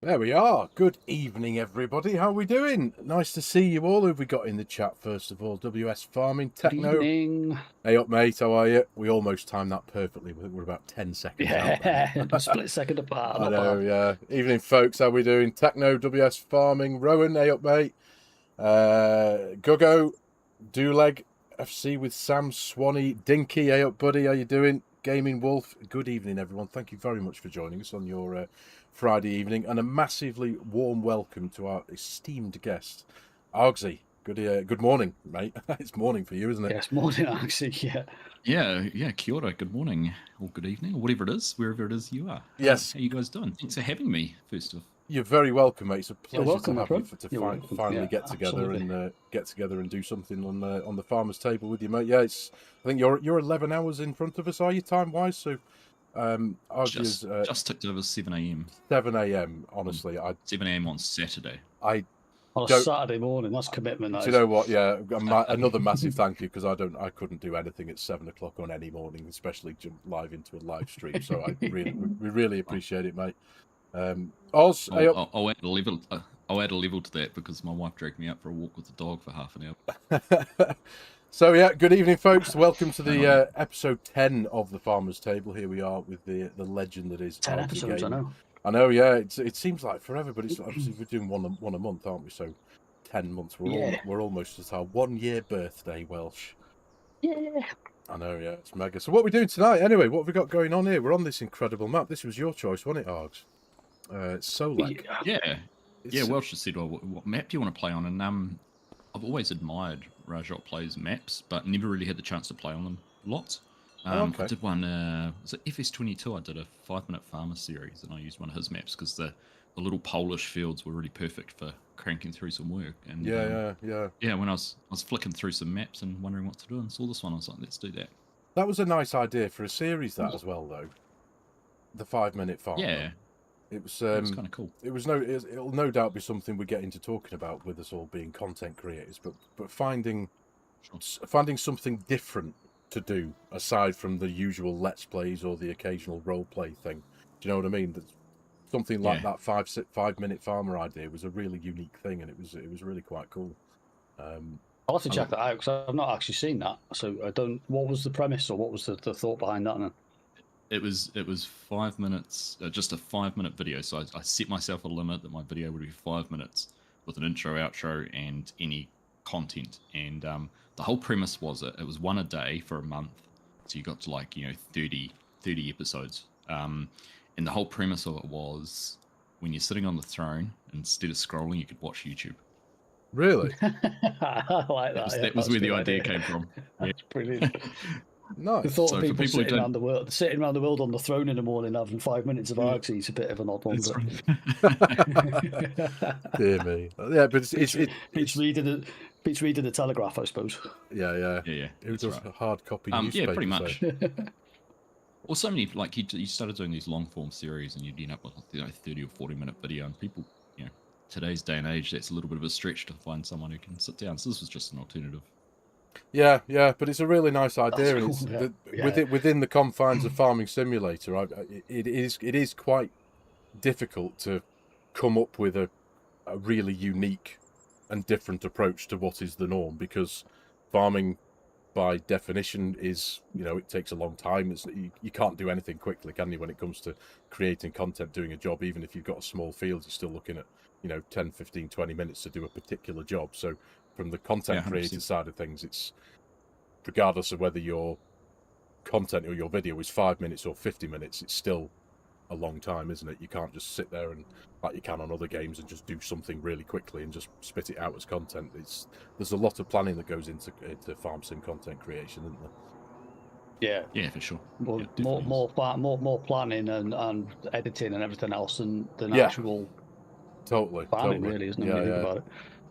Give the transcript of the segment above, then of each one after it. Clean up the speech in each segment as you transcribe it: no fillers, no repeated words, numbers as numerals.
There we are. Good evening, everybody. How are we doing? Nice to see you all. Who have we got in the chat, first of all? WS Farming, Techno. Good evening. Hey up, mate. How are you? We almost timed that perfectly. We're about 10 seconds out. Yeah, split second apart. I know, yeah. Evening, folks. How we doing? Techno, WS Farming, Rowan. Hey up, mate. Guggo, Dewleg, FC with Sam, Swanee, Dinky. Hey up, buddy. How you doing? Gaming Wolf. Good evening, everyone. Thank you very much for joining us on your Friday evening, and a massively warm welcome to our esteemed guest, Argsy. Good morning, mate. It's morning for you, isn't it? Yes, morning, Argsy. Yeah. Kia ora, good morning, or good evening, or whatever it is, wherever it is you are. Yes. How you guys doing? Thanks for having me, first off. You're very welcome, mate. It's a pleasure welcome, to have you finally get together absolutely. and do something on the farmer's table with you, mate. Yeah, I think you're 11 hours in front of us, are you, time wise? So Just ticked over 7 a.m. 7 a.m. Honestly, 7 a.m. on Saturday. On a Saturday morning, that's commitment. Do you know what? Yeah, another massive thank you, because I couldn't do anything at 7 o'clock on any morning, especially jump live into a live stream. So we really appreciate it, mate. Oz, I'll add a level to that because my wife dragged me out for a walk with the dog for half an hour. So yeah, good evening, folks. Welcome to the episode 10 of the Farmer's Table. Here we are with the legend that is 10 episodes. Gaming. I know, yeah. It seems like forever, but it's obviously we're doing one a month, aren't we? So 10 months. We're almost at our 1 year birthday, Welsh. Yeah. I know, yeah. It's mega. So what are we doing tonight? Anyway, what have we got going on here? We're on this incredible map. This was your choice, wasn't it, Args? Solek. Yeah. Welsh just said, "Well, what map do you want to play on?" And I've always admired Rajot Plays maps, but never really had the chance to play on them lots. I did one, was it FS22? I did a 5-minute farmer series, and I used one of his maps because the little Polish fields were really perfect for cranking through some work. And yeah. When I was flicking through some maps and wondering what to do, and saw this one, I was like, let's do that. That was a nice idea for a series, as well, though. The 5-minute farmer. Yeah. It was kind of cool. It'll no doubt be something we get into talking about with us all being content creators, but finding something different to do aside from the usual let's plays or the occasional role play thing. Do you know what I mean? Something like that 5-minute farmer idea was a really unique thing, and it was really quite cool. I'll have to check that out because I've not actually seen that. So I don't. What was the premise, or what was the thought behind that? It was 5 minutes, just a 5-minute video. So I set myself a limit that my video would be 5 minutes with an intro, outro, and any content. And the whole premise was it was one a day for a month. So you got to 30 episodes. And the whole premise of it was when you're sitting on the throne, instead of scrolling, you could watch YouTube. Really? I like that. That was where the idea came from. That's brilliant. Nice. The thought of people sitting around the world on the throne in the morning having 5 minutes of Argsy is a bit of an odd one. Dear me. Yeah, but it's reading the Telegraph, I suppose. Yeah. It was a hard copy newspaper. Yeah, pretty much. Well, so many, you started doing these long form series, and you'd end up with 30 or 40-minute video, and people, today's day and age, that's a little bit of a stretch to find someone who can sit down. So this was just an alternative. Yeah, but it's a really nice idea, cool, and within the confines of Farming Simulator, it is quite difficult to come up with a really unique and different approach to what is the norm, because farming, by definition, is it takes a long time. You can't do anything quickly, can you? When it comes to creating content, doing a job, even if you've got a small field, you're still looking at 10, 15, 20 minutes to do a particular job. So from the content creator side of things, it's regardless of whether your content or your video is 5 minutes or 50 minutes, it's still a long time, isn't it? You can't just sit there and, like you can on other games, and just do something really quickly and just spit it out as content. There's a lot of planning that goes into farm sim content creation, isn't there? Yeah, for sure. More planning and editing and everything else than actual farming, really, isn't it? When you think about it.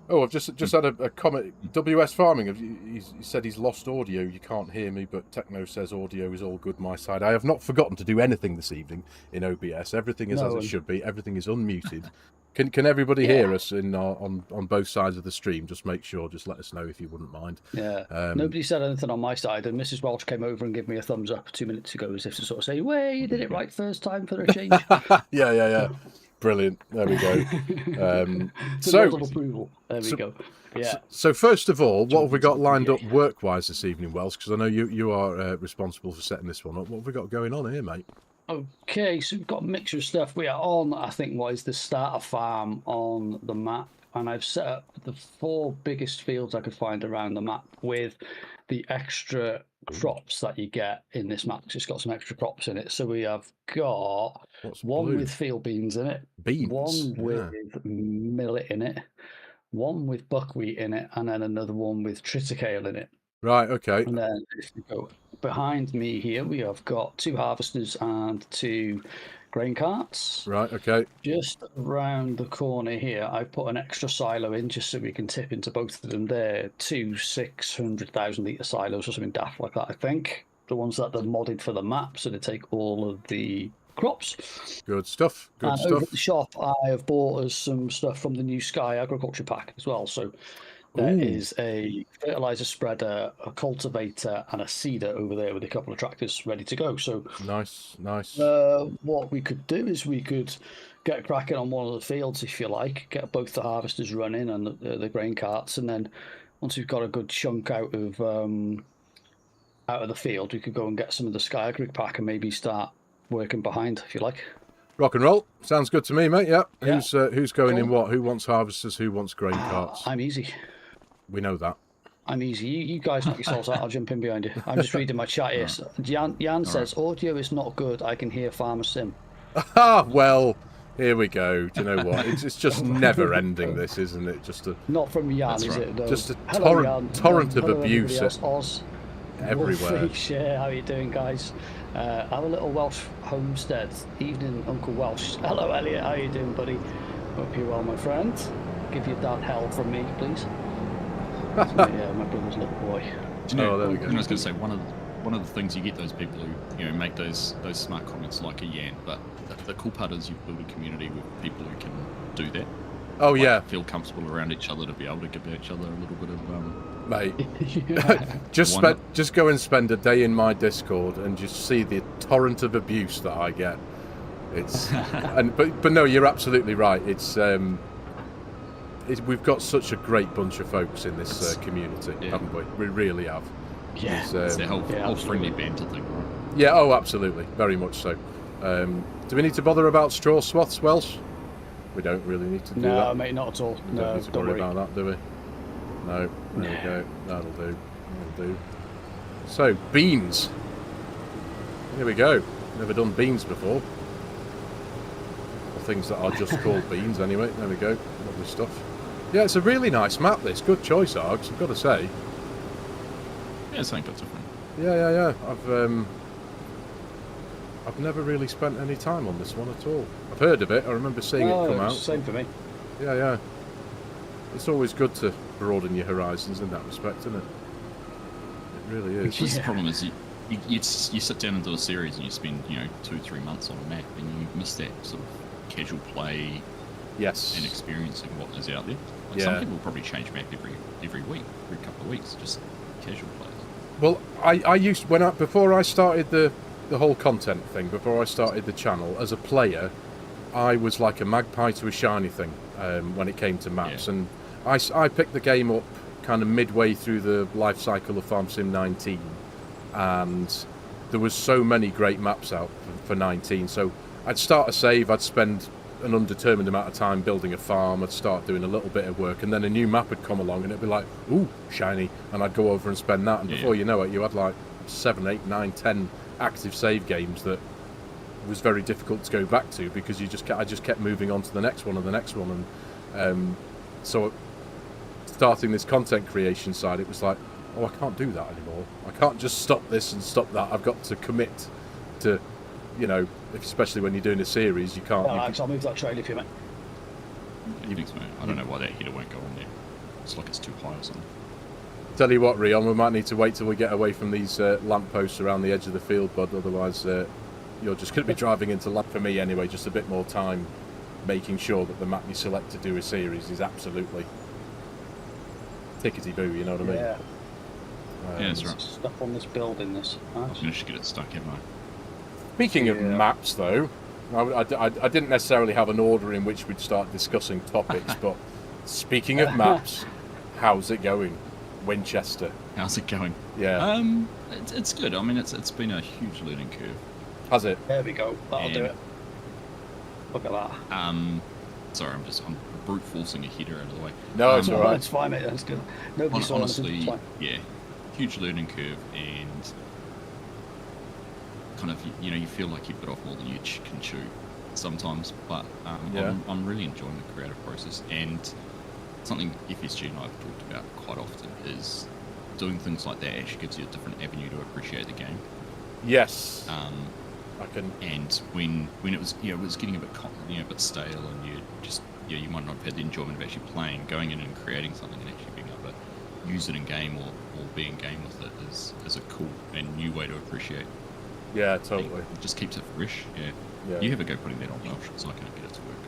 Oh, I've just had a comment. WS Farming, he said he's lost audio. You can't hear me, but Techno says audio is all good my side. I have not forgotten to do anything this evening in OBS. Everything is as it should be. Everything is unmuted. Can everybody hear us on both sides of the stream? Just make sure. Just let us know if you wouldn't mind. Yeah. Nobody said anything on my side, and Mrs. Welch came over and gave me a thumbs up 2 minutes ago, as if to sort of say, "Well, you did it right first time for a change." Yeah. Brilliant. There we go. Approval. There we go. Yeah. So first of all, what have we got lined up work-wise this evening, Welsh? Because I know you are responsible for setting this one up. What have we got going on here, mate? Okay, so we've got a mixture of stuff. We are on, I think, what is the starter farm on the map. And I've set up the 4 biggest fields I could find around the map with the extra crops that you get in this map. It's got some extra crops in it. So we have got one with field beans in it, one with millet in it, one with buckwheat in it, and then another one with triticale in it. Right, okay. And then if we go behind me here, we have got 2 harvesters and 2 grain carts. Right, okay. Just around the corner here, I've put an extra silo in just so we can tip into both of them there. 2 600,000 litre silos or something daft like that, I think. The ones that are modded for the map, so they take all of the crops. Good stuff. Good stuff. Over at the shop, I have bought us some stuff from the new Sky Agriculture Pack as well. So there is a fertilizer spreader, a cultivator, and a seeder over there with a couple of tractors ready to go. So nice. What we could do is we could get cracking on one of the fields, if you like, get both the harvesters running and the grain carts, and then once we've got a good chunk out of the field, we could go and get some of the Sky Agri Pack and maybe start working behind, if you like. Rock and roll. Sounds good to me, mate. Yeah. Who's going in what? Who wants harvesters? Who wants grain carts? I'm easy. We know that. I'm easy. You guys knock yourselves out. I'll jump in behind you. I'm just reading my chat here. Jan says, audio is not good. I can hear FARMERSIM. Well, here we go. Do you know what? It's just never ending, this, isn't it? Not from Jan, is it? No. Just a torrent of Hello, abuse Oz. everywhere. Share. How are you doing, guys? Have a little Welsh homestead. Evening, Uncle Welsh. Hello, Elliot. How are you doing, buddy? Hope you're well, my friend. Give your dad hell from me, please. My brother's little boy. Do you know, there we go. I was going to say, one of the things you get those people who make those smart comments like a Yan, but the cool part is you've built a community with people who can do that. Oh, yeah. Feel comfortable around each other to be able to give each other a little bit of mate. just go and spend a day in my Discord and just see the torrent of abuse that I get. It's but no, you're absolutely right. We've got such a great bunch of folks in this community, haven't we? We really have. Yeah, it's a whole friendly banter thing, right? Yeah, oh, absolutely, very much so. Do we need to bother about straw swaths, Welsh? We don't really need to do that. No, mate, not at all. We don't need to worry about that, do we? No, there we go. That'll do. So, beans. Here we go. Never done beans before. Or things that are just called beans, anyway. There we go. Lovely stuff. Yeah, it's a really nice map, this. Good choice, Args, I've got to say. Yeah, it's something different. Yeah. I've never really spent any time on this one at all. I've heard of it. I remember seeing it come out. Same for me. Yeah. It's always good to broaden your horizons in that respect, isn't it? It really is. The problem is you sit down and do a series and you spend 2-3 months on a map and you miss that sort of casual play. Yes. And experiencing what is out there. Some people probably change map every week, every couple of weeks, just casual plays. Well, I used before I started the whole content thing, before I started the channel, as a player, I was like a magpie to a shiny thing when it came to maps, and I picked the game up kind of midway through the life cycle of FARMERSIM 19, and there was so many great maps out for 19. So I'd start a save, I'd spend an undetermined amount of time building a farm, I'd start doing a little bit of work, and then a new map would come along and it'd be like, ooh, shiny, and I'd go over and spend that, and before you know it, you had like 7, 8, 9, 10 active save games that was very difficult to go back to because I just kept moving on to the next one and the next one, and so starting this content creation side, it was like, oh, I can't do that anymore. I can't just stop this and stop that. I've got to commit to, especially when you're doing a series, you can't. I'll move that trailer for you, mate. I don't know why that header won't go on there. It's like it's too high or something. Tell you what, Rion, we might need to wait till we get away from these lampposts around the edge of the field, bud. Otherwise, you're just going to be driving into lamp for me anyway. Just a bit more time making sure that the map you select to do a series is absolutely tickety-boo, you know what I mean? Yeah. Yeah, that's right. Stuff on this building, this. I just get it stuck in my... Speaking of maps, though, I didn't necessarily have an order in which we'd start discussing topics, but speaking of maps, how's it going, Winchester? How's it going? Yeah. It's good. I mean, it's been a huge learning curve. Has it? There we go. That'll do it. Look at that. Sorry, I'm brute forcing a header out of the way. No, it's all right. It's fine, mate. That's good. Nobody saw honestly, anything. It's fine. yeah, huge learning curve, and kind of, you know, you feel like you've got off more than you can chew sometimes, but I'm really enjoying the creative process, and something FSG and I have talked about quite often is doing things like that actually gives you a different avenue to appreciate the game. Yes. I can. And when it was, you know, it was getting a bit a bit stale, and you might not have had the enjoyment of actually playing, going in and creating something, and actually being able to use it in game or be in game with it is a cool and new way to appreciate. Yeah, totally. It just keeps it fresh. Yeah. You have a go putting that on Welsh, so I can get it to work.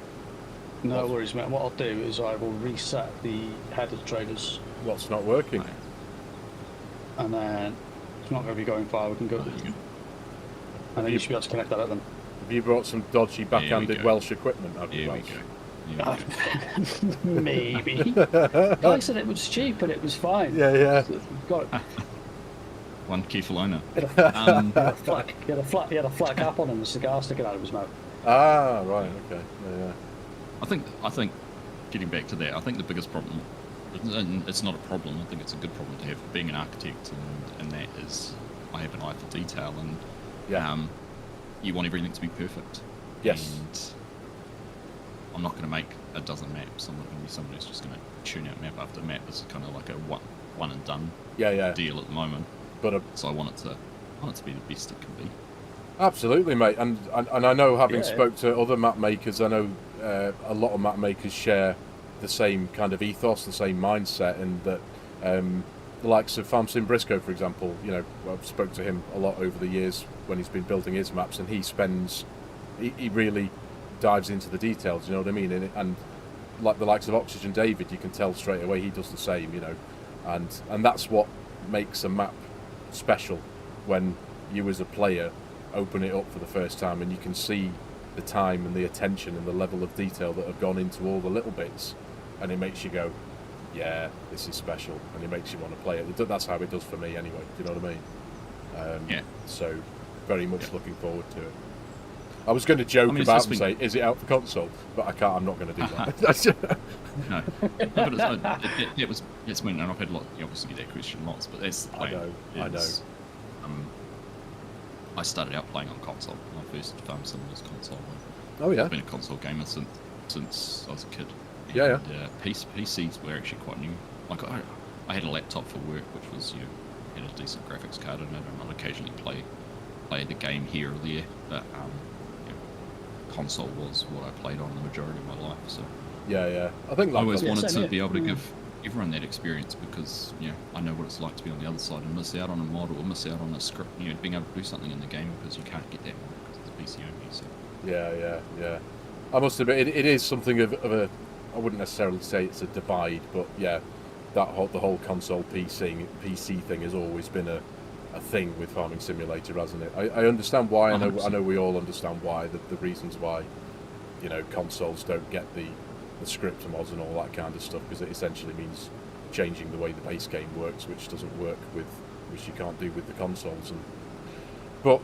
No worries, mate. What I'll do is I will reset the header traders. What's not working? Right. And then it's not going to be going far. We can go. And then you should be able to connect that up then. Have you brought some dodgy backhanded Welsh equipment? Here we go. Maybe. I said it was cheap and it was fine. Yeah. So got it. One careful owner. He had a flat cap on and a cigar sticking out of his mouth. Ah, right. Okay. Yeah. I think getting back to that, I think the biggest problem, it's not a problem, I think it's a good problem to have being an architect, and that is I have an eye for detail, and you want everything to be perfect. Yes. And I'm not going to make a dozen maps. I'm not going to be someone who's just going to tune out map after map. This is kind of like a one and done deal at the moment. But so I want it to be the best it can be. Absolutely, mate. And I know, having spoke to other map makers, I know a lot of map makers share the same kind of ethos, the same mindset, and that the likes of FARMERSIM Briscoe, for example, you know, I've spoke to him a lot over the years when he's been building his maps, and he really dives into the details, you know what I mean? And like the likes of Oxygen David, you can tell straight away he does the same, you know, and that's what makes a map special, when you as a player open it up for the first time and you can see the time and the attention and the level of detail that have gone into all the little bits, and it makes you go, yeah, this is special, and it makes you want to play it. That's how it does for me anyway, do you know what I mean? So very much looking forward to it. I was going to joke about and say, is it out for console? But I can't, I'm not going to do that. No, but it's when, and I've had you obviously get that question lots, but that's the plan. I know. I started out playing on console. My first FARMERSIM was console. Oh yeah. I've been a console gamer since I was a kid. And, PCs were actually quite new. Like I had a laptop for work, which was, you know, had a decent graphics card in it, and I'd occasionally play the game here or there. But console was what I played on the majority of my life. So yeah. I think I always wanted to be able to give everyone that experience, because, you know, I know what it's like to be on the other side and miss out on a model or miss out on a script, you know, being able to do something in the game because you can't get that because it's PC only. So yeah. I must admit, it is something of a, I wouldn't necessarily say it's a divide, but yeah, the whole console PC thing has always been a thing with Farming Simulator, hasn't it? I understand why. I know we all understand why, the reasons why, you know, consoles don't get the script mods and all that kind of stuff, because it essentially means changing the way the base game works, which doesn't work which you can't do with the consoles. But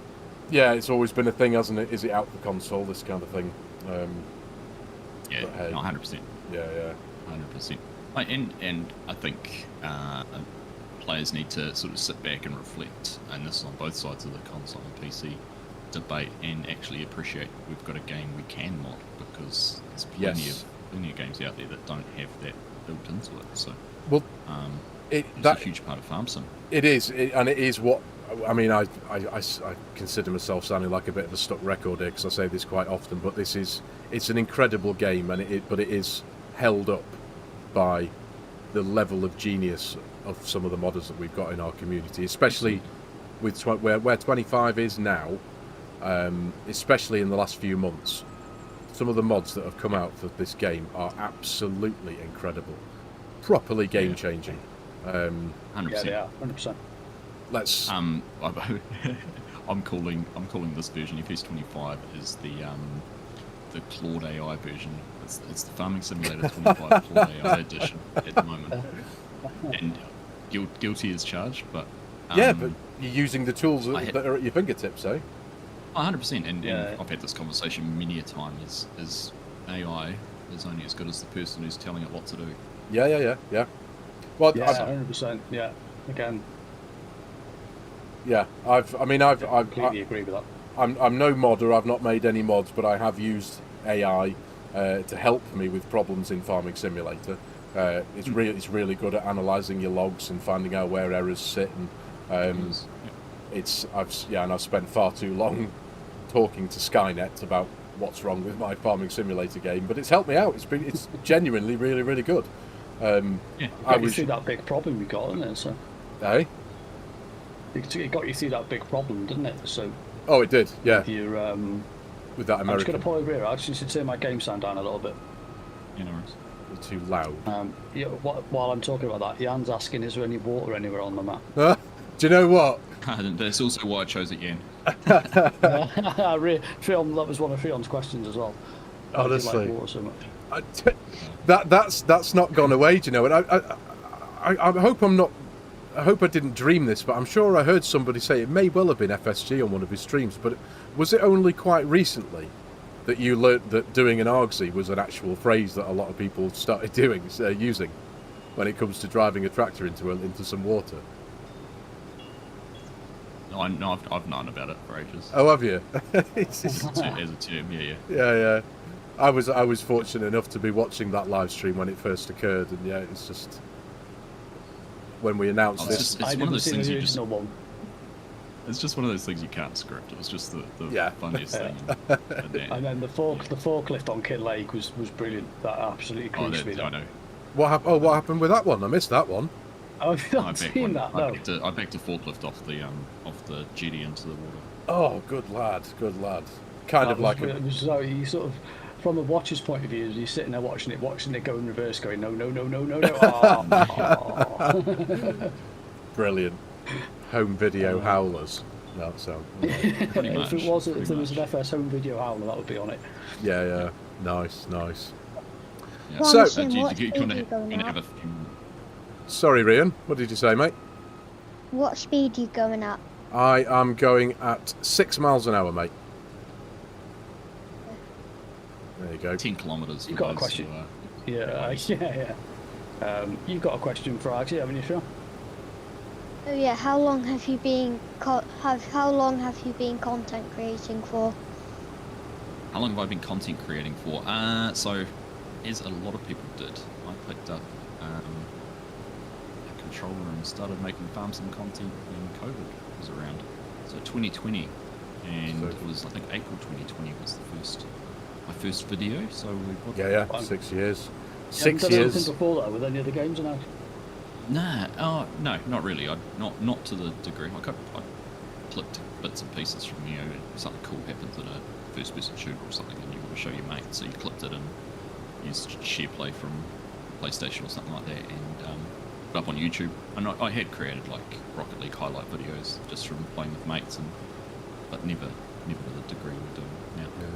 yeah, it's always been a thing, hasn't it? Is it out for console, this kind of thing? Yeah, 100%. Yeah, 100%. And I think players need to sort of sit back and reflect, and this is on both sides of the console and PC debate, and actually appreciate we've got a game we can mod, because there's plenty of games out there that don't have that built into it. So, well, it's a huge part of FARMERSIM. It is, and it is what I mean. I consider myself sounding like a bit of a stuck record here, because I say this quite often, but it's an incredible game, and it is held up by the level of genius of some of the modders that we've got in our community, especially with where 25 is now, especially in the last few months. Some of the mods that have come out for this game are absolutely incredible, properly game changing. 100%. Yeah, they are 100%. Let's. I'm calling this version FS 25 is the Claude AI version. It's the Farming Simulator 25 Claude AI edition at the moment, and guilty as charged. But yeah, but you're using the tools that are at your fingertips, eh? 100%. And I've had this conversation many a time. Is AI is only as good as the person who's telling it what to do. Yeah. Well, yeah, 100%. Yeah, again. Yeah, I completely agree with that. I'm no modder. I've not made any mods, but I have used AI to help me with problems in Farming Simulator. It's really good at analysing your logs and finding out where errors sit. And I've spent far too long talking to Skynet about what's wrong with my Farming Simulator game, but it's helped me out. It's genuinely really, really good. I was through that big problem we got, didn't it? So. Eh? It got you through that big problem, didn't it? So. Oh, it did. Yeah. With your with that American. I'm just going to pull over here. I just need to turn my game sound down a little bit. You know, it's too loud. Yeah. While I'm talking about that, Jan's asking, is there any water anywhere on the map? Do you know what? That's also why I chose it, Jan. That was one of Fion's questions as well. Honestly, like water so much? That's not gone away. Do you know? And I hope I'm not. I hope I didn't dream this, but I'm sure I heard somebody say it may well have been FSG on one of his streams. But was it only quite recently that you learnt that doing an Argsy was an actual phrase that a lot of people started using when it comes to driving a tractor into some water? No, I've known about it for ages. Oh, have you? As a term, yeah. Yeah. I was fortunate enough to be watching that live stream when it first occurred, and yeah, it's just when we announced this. It's one of those things you just. It's just one of those things you can't script. It was just the funniest thing. And then the forklift on Kid Lake was brilliant. That absolutely creased me. I know. What happened with that one? I missed that one. Oh, I've not seen that. No. I backed a forklift off the jetty into the water. Oh, good lad. Kind of like it was so you sort of, from a watcher's point of view, you're sitting there watching it go in reverse, going no. Oh. Brilliant. Home video howlers. No, so pretty much. If there was an FS home video howler, that would be on it. Yeah. Nice. Yeah. So, sorry, Rian. What did you say, mate? What speed are you going at? I am going at 6 miles an hour, mate. There you go. 10 kilometres. You've got a question. Yeah. You've got a question for Argsy, haven't you, Phil? Oh yeah. How long have you been content creating for? How long have I been content creating for? So, as a lot of people did, I picked up a controller and started making FARMERSIM content when COVID was around. So 2020, and it was, I think, April 2020 was my first video. So we 6 years. You 6 years. Anything before that with any other games or no? Nah, no, not really. Not to the degree. I clipped bits and pieces from something cool happens in a first-person shooter or something, and you want to show your mate, so you clipped it and used share play from PlayStation or something like that, and put up on YouTube. And I had created like Rocket League highlight videos just from playing with mates, but never to the degree we're doing now. Yeah.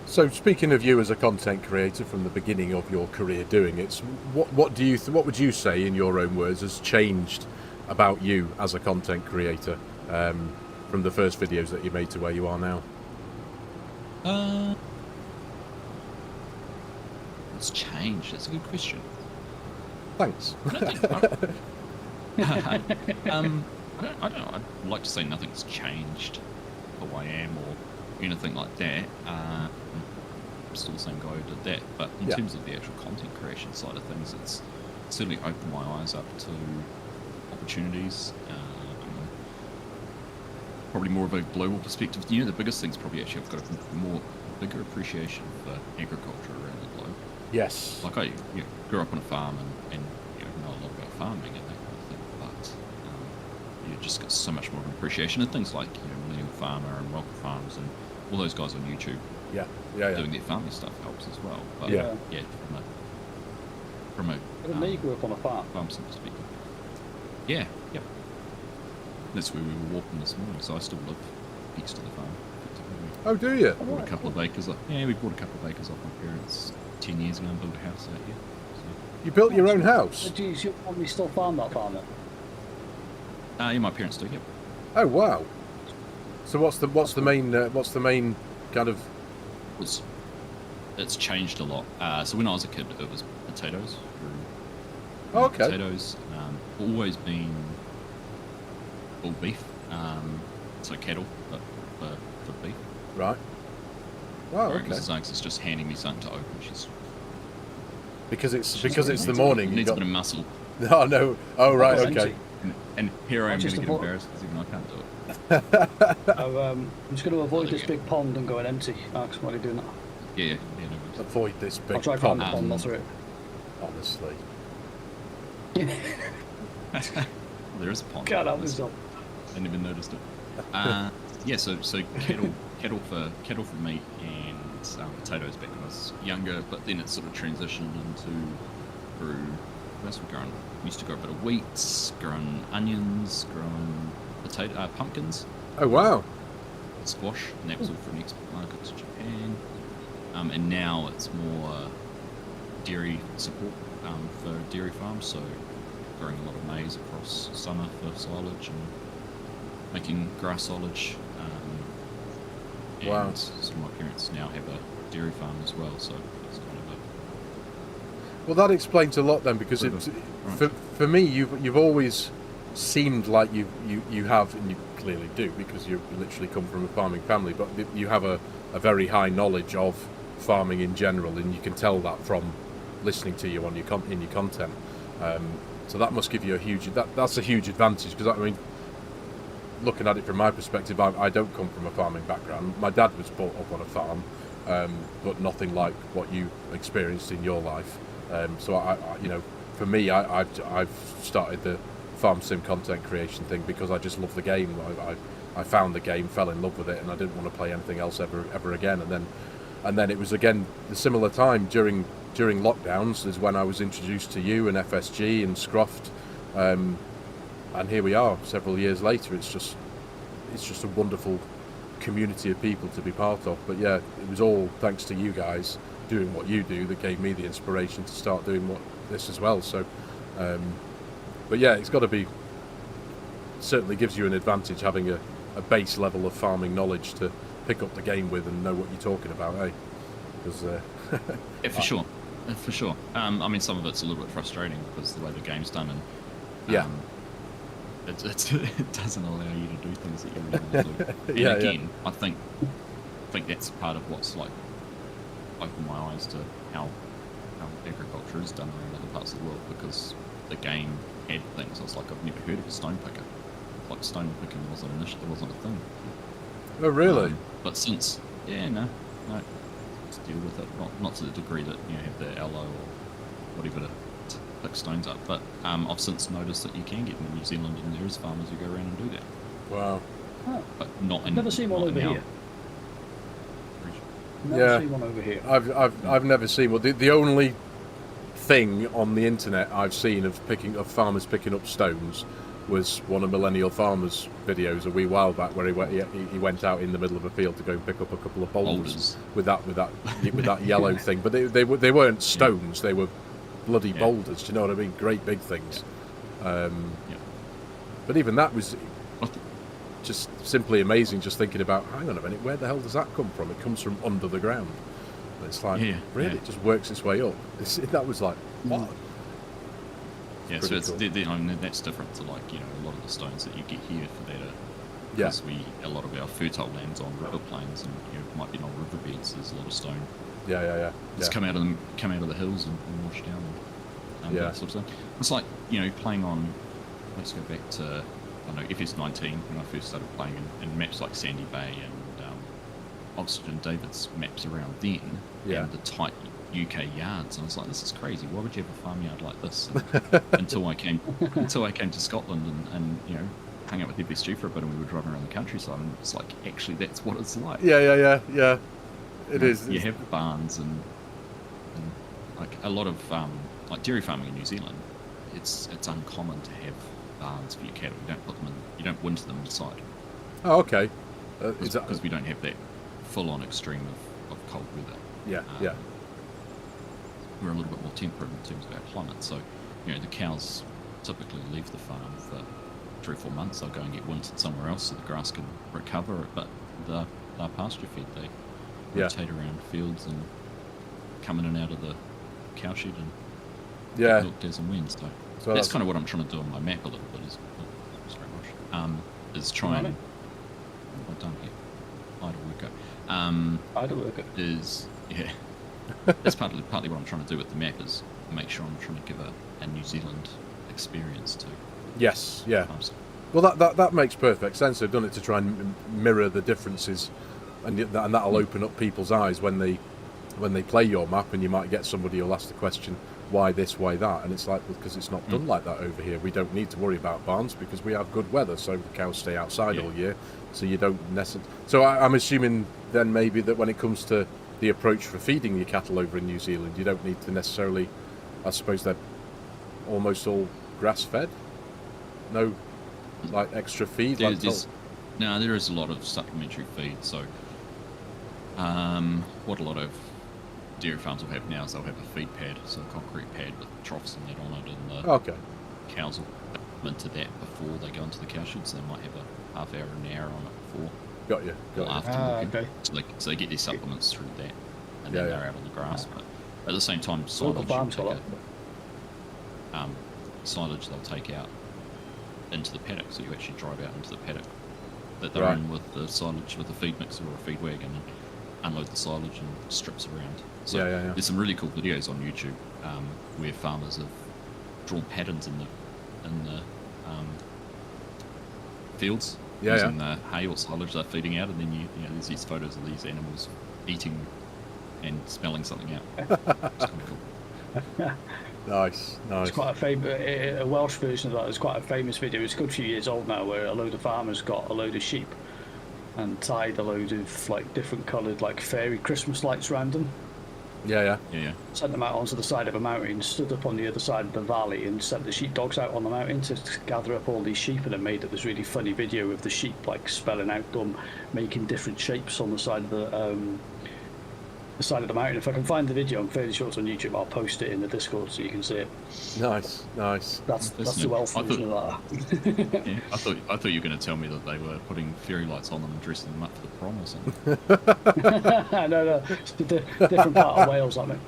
So speaking of you as a content creator from the beginning of your career doing it, what would you say in your own words has changed about you as a content creator from the first videos that you made to where you are now? What's changed? That's a good question. Thanks. I don't know. I'd like to say nothing's changed who I am or anything like that. I'm still the same guy who did that. But in terms of the actual content creation side of things, it's certainly opened my eyes up to opportunities. Probably more of a global perspective. The biggest thing's probably actually I've got a bigger appreciation for agriculture around the globe. Yes. Like I grew up on a farm and know a lot about farming and that kind of thing, but you just got so much more of an appreciation of things like Millennial Farmer and Rocket Farms and all those guys on YouTube. Yeah. Doing their farming stuff helps as well. But from a you grew up on a farm. Farm perspective. Yeah. Yep. that's where we were walking this morning. So I still live next to the farm. Oh, do you? We bought a couple of acres. We bought a couple of acres off my parents 10 years ago and built a house out here. So. You built your own house? Do your family still farm that farm then? Yeah, my parents do. Yep. Oh wow! So what's the main kind of? It's changed a lot. So when I was a kid, it was potatoes. Oh, okay. Potatoes. Always been all beef. So cattle, but for beef. Right. Wow. Right, Okay. Mrs. Args is just handing me something to open. Because it's the morning. Needs a bit of muscle. Oh no. Oh right. Okay. And here I am going to get embarrassed because even I can't do it. I'm just going to avoid this big pond and going empty. Args, why are you doing that? Yeah. No, Avoid this big I'll try to pond. find the pond, that's it. Honestly. there is a pond. God, that was up. I didn't even noticed it. Yeah, so cattle for meat and potatoes back when I was younger, but then it sort of transitioned into through. What else we growing? We used to grow a bit of wheat, growing onions, growing pumpkins. Oh wow. Squash, and that was all for an export market to Japan. And now it's more dairy support for dairy farms, so growing a lot of maize across summer for silage and making grass silage. And Wow. so my parents now have a dairy farm as well, so it's kind of a... Well, that explains a lot then, because for me, you've always seemed like you have, and you clearly do, because you literally come from a farming family, but you have a very high knowledge of farming in general, and you can tell that from listening to you on your content. So that must give you that's a huge advantage, because I mean, looking at it from my perspective, I don't come from a farming background. My dad was brought up on a farm, but nothing like what you experienced in your life. So I for me, I've started the farm sim content creation thing because I just love the game. I found the game, fell in love with it, and I didn't want to play anything else ever again. And then it was again the similar time during lockdowns is when I was introduced to you and FSG and Scruffed, and here we are several years later. It's just a wonderful community of people to be part of. But yeah, it was all thanks to you guys doing what you do that gave me the inspiration to start doing this as well. So but yeah, it's got to be, certainly gives you an advantage having a base level of farming knowledge to pick up the game with and know what you're talking about, eh? Because yeah, for sure. I mean, some of it's a little bit frustrating because the way the game's done, and yeah, it doesn't allow you to do things that you really want to do. And yeah, again, I think that's part of what's like opened my eyes to how agriculture is done around other parts of the world, because the game had things. I was like, I've never heard of a stone picker. Like stone picking wasn't a thing. Oh really? But since no, just deal with it. Not to the degree that you have the aloe or whatever to pick stones up. But I've since noticed that you can get them in New Zealand, and there is farmers who go around and do that. Wow. Oh, But not in. never seen one over here. Never Yeah. seen one over here. I've never seen one. The only thing on the internet I've seen of farmers picking up stones was one of Millennial Farmer's videos a wee while back, where he went out in the middle of a field to go and pick up a couple of boulders with that yellow thing. But they weren't stones; they were bloody boulders. Do you know what I mean? Great big things. But even that was just simply amazing. Just thinking about, hang on a minute, where the hell does that come from? It comes from under the ground. And it's like, really, it just works its way up. That was like, what? Yeah, so it's cool. I mean, that's different to, like, a lot of the stones that you get here for that. Because a lot of our fertile lands on river plains, and might be on riverbeds. There's a lot of stone. Yeah. It's come out of the hills and washed down. And that sort of stuff. It's like playing on. Let's go back to FS19 when I first started playing in maps like Sandy Bay and Oxford and David's maps around then, and the tight UK yards. And I was like, this is crazy. Why would you have a farmyard like this? until I came to Scotland and hung out with FSG for a bit, and we were driving around the countryside, and it's like, actually, that's what it's like. Yeah. It is. You have barns and like a lot of like dairy farming in New Zealand. It's uncommon to have barns for your cattle. You don't put them in. You don't winter them inside. Oh, okay. Is that because we don't have that full-on extreme of cold weather. Yeah, yeah. We're a little bit more temperate in terms of our climate. So, you know, the cows typically leave the farm for 3 or 4 months. They'll go and get wintered somewhere else so the grass can recover it. But they're pasture fed. They rotate around fields and come in and out of the cow shed and get milked as and when. So that's kind of what I'm trying to do on my map a little bit. Is try and well done here, idle worker. Idle worker is that's partly what I'm trying to do with the map is make sure I'm trying to give a New Zealand experience to. Yes, yeah. Well, that makes perfect sense. They've done it to try and mirror the differences, and that'll open up people's eyes when they play your map, and you might get somebody who'll ask the question, why this, why that? And it's like, because it's not done like that over here. We don't need to worry about barns because we have good weather, so the cows stay outside all year, so you don't necessarily... So I'm assuming then maybe that when it comes to the approach for feeding your cattle over in New Zealand, you don't need to necessarily... I suppose they're almost all grass-fed? No, like, extra feed? No, there is a lot of supplementary feed, so... what a lot of dairy farms will have now is they'll have a feed pad, so a concrete pad with troughs and that on it, and the cows will come into that before they go into the cow shed, so they might have a half hour, an hour on it before. Got you. After so they get their supplements through that, and then they're out on the grass. But at the same time, silage they'll take out into the paddock, so you actually drive out into the paddock that they're in with the silage, with a feed mixer or a feed wagon, and unload the silage and strips around. So there's some really cool videos on YouTube where farmers have drawn patterns in the fields using the hay or silage they're feeding out, and then you know there's these photos of these animals eating and smelling something out. It's kind of cool. Nice. It's quite a Welsh version of that. It's quite a famous video. It's a good few years old now, where a load of farmers got a load of sheep and tied a load of like different coloured like fairy Christmas lights around them. Yeah. Sent them out onto the side of a mountain, stood up on the other side of the valley, and sent the sheepdogs out on the mountain to gather up all these sheep, and it made this really funny video of the sheep like spelling out them, making different shapes on the side of the mountain. If I can find the video, I'm fairly sure it's on YouTube. I'll post it in the Discord so you can see it. Nice. That's the Welsh version of that. Yeah, I thought you were going to tell me that they were putting fairy lights on them and dressing them up for the prom or something. No, it's a different part of Wales, I mean.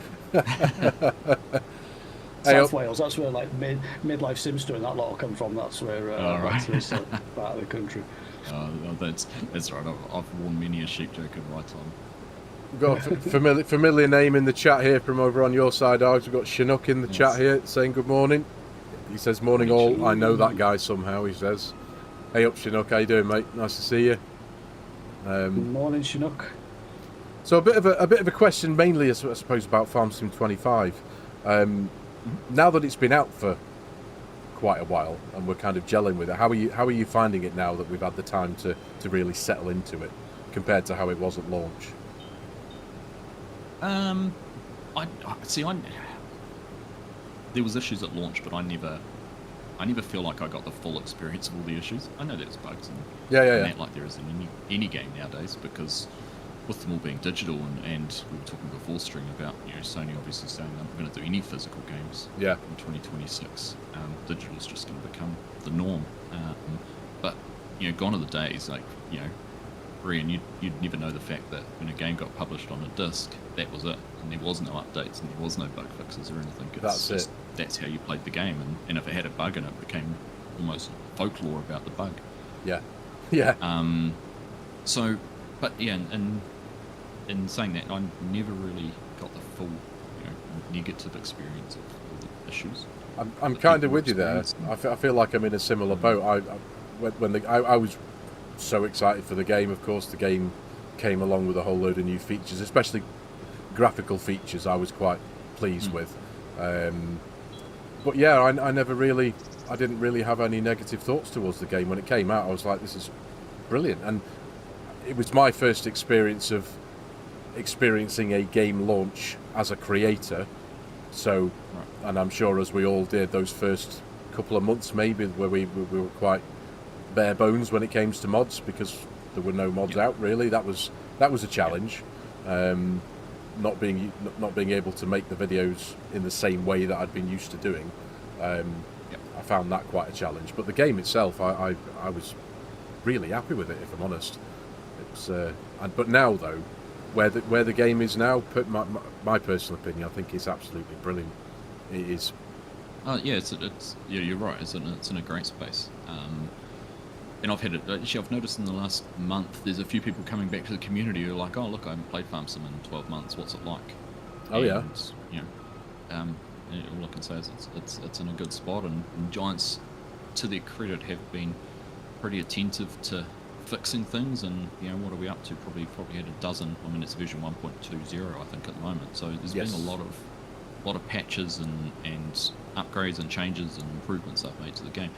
South Wales, that's where like midlife Simster and that lot will come from. That's where that's this part of the country. That's right. I've worn many a sheep joke at right time. We've got a familiar name in the chat here from over on your side, Args. We've got Chinook in the chat here saying good morning. He says, morning all. I know that guy somehow, he says. Hey up, Chinook. How you doing, mate? Nice to see you. Good morning, Chinook. So a bit of a question, mainly, I suppose, about FARMERSIM 25. Now that it's been out for quite a while and we're kind of gelling with it, how are you finding it now that we've had the time to really settle into it compared to how it was at launch? There was issues at launch, but I never feel like I got the full experience of all the issues. I know there's bugs and that like there is in any game nowadays, because with them all being digital, and we were talking before stream about Sony obviously saying they're not going to do any physical games in 2026. Digital is just going to become the norm. But gone are the days like Brian, you'd never know the fact that when a game got published on a disc, that was it, and there was no updates and there was no bug fixes or anything. That's how you played the game, and if it had a bug in it, it became almost folklore about the bug. So, but in saying that, I never really got the full negative experience of all the issues. I'm kind of with you there. I feel like I'm in a similar boat. I was so excited for the game. Of course, the game came along with a whole load of new features, especially graphical features. I was quite pleased with. But yeah, I didn't really have any negative thoughts towards the game when it came out. I was like, this is brilliant, and it was my first experience of experiencing a game launch as a creator. So, and I'm sure as we all did, those first couple of months maybe where we were quite bare bones when it came to mods because there were no mods out really. That was a challenge. Not being able to make the videos in the same way that I'd been used to doing. I found that quite a challenge. But the game itself, I was really happy with it, if I'm honest. It's but now though, where the game is now, my personal opinion, I think it's absolutely brilliant. It is. Yeah, you're right. It's in a great space. And I've had it. Actually, I've noticed in the last month, there's a few people coming back to the community who are like, "Oh, look, I haven't played FARMERSIM in 12 months. What's it like?" Oh, yeah. You know, all I can say is it's in a good spot, and Giants, to their credit, have been pretty attentive to fixing things. And you know, what are we up to? Probably had a dozen. I mean, it's version 1.20, I think, at the moment. So there's been a lot of patches and upgrades and changes and improvements I've made to the game.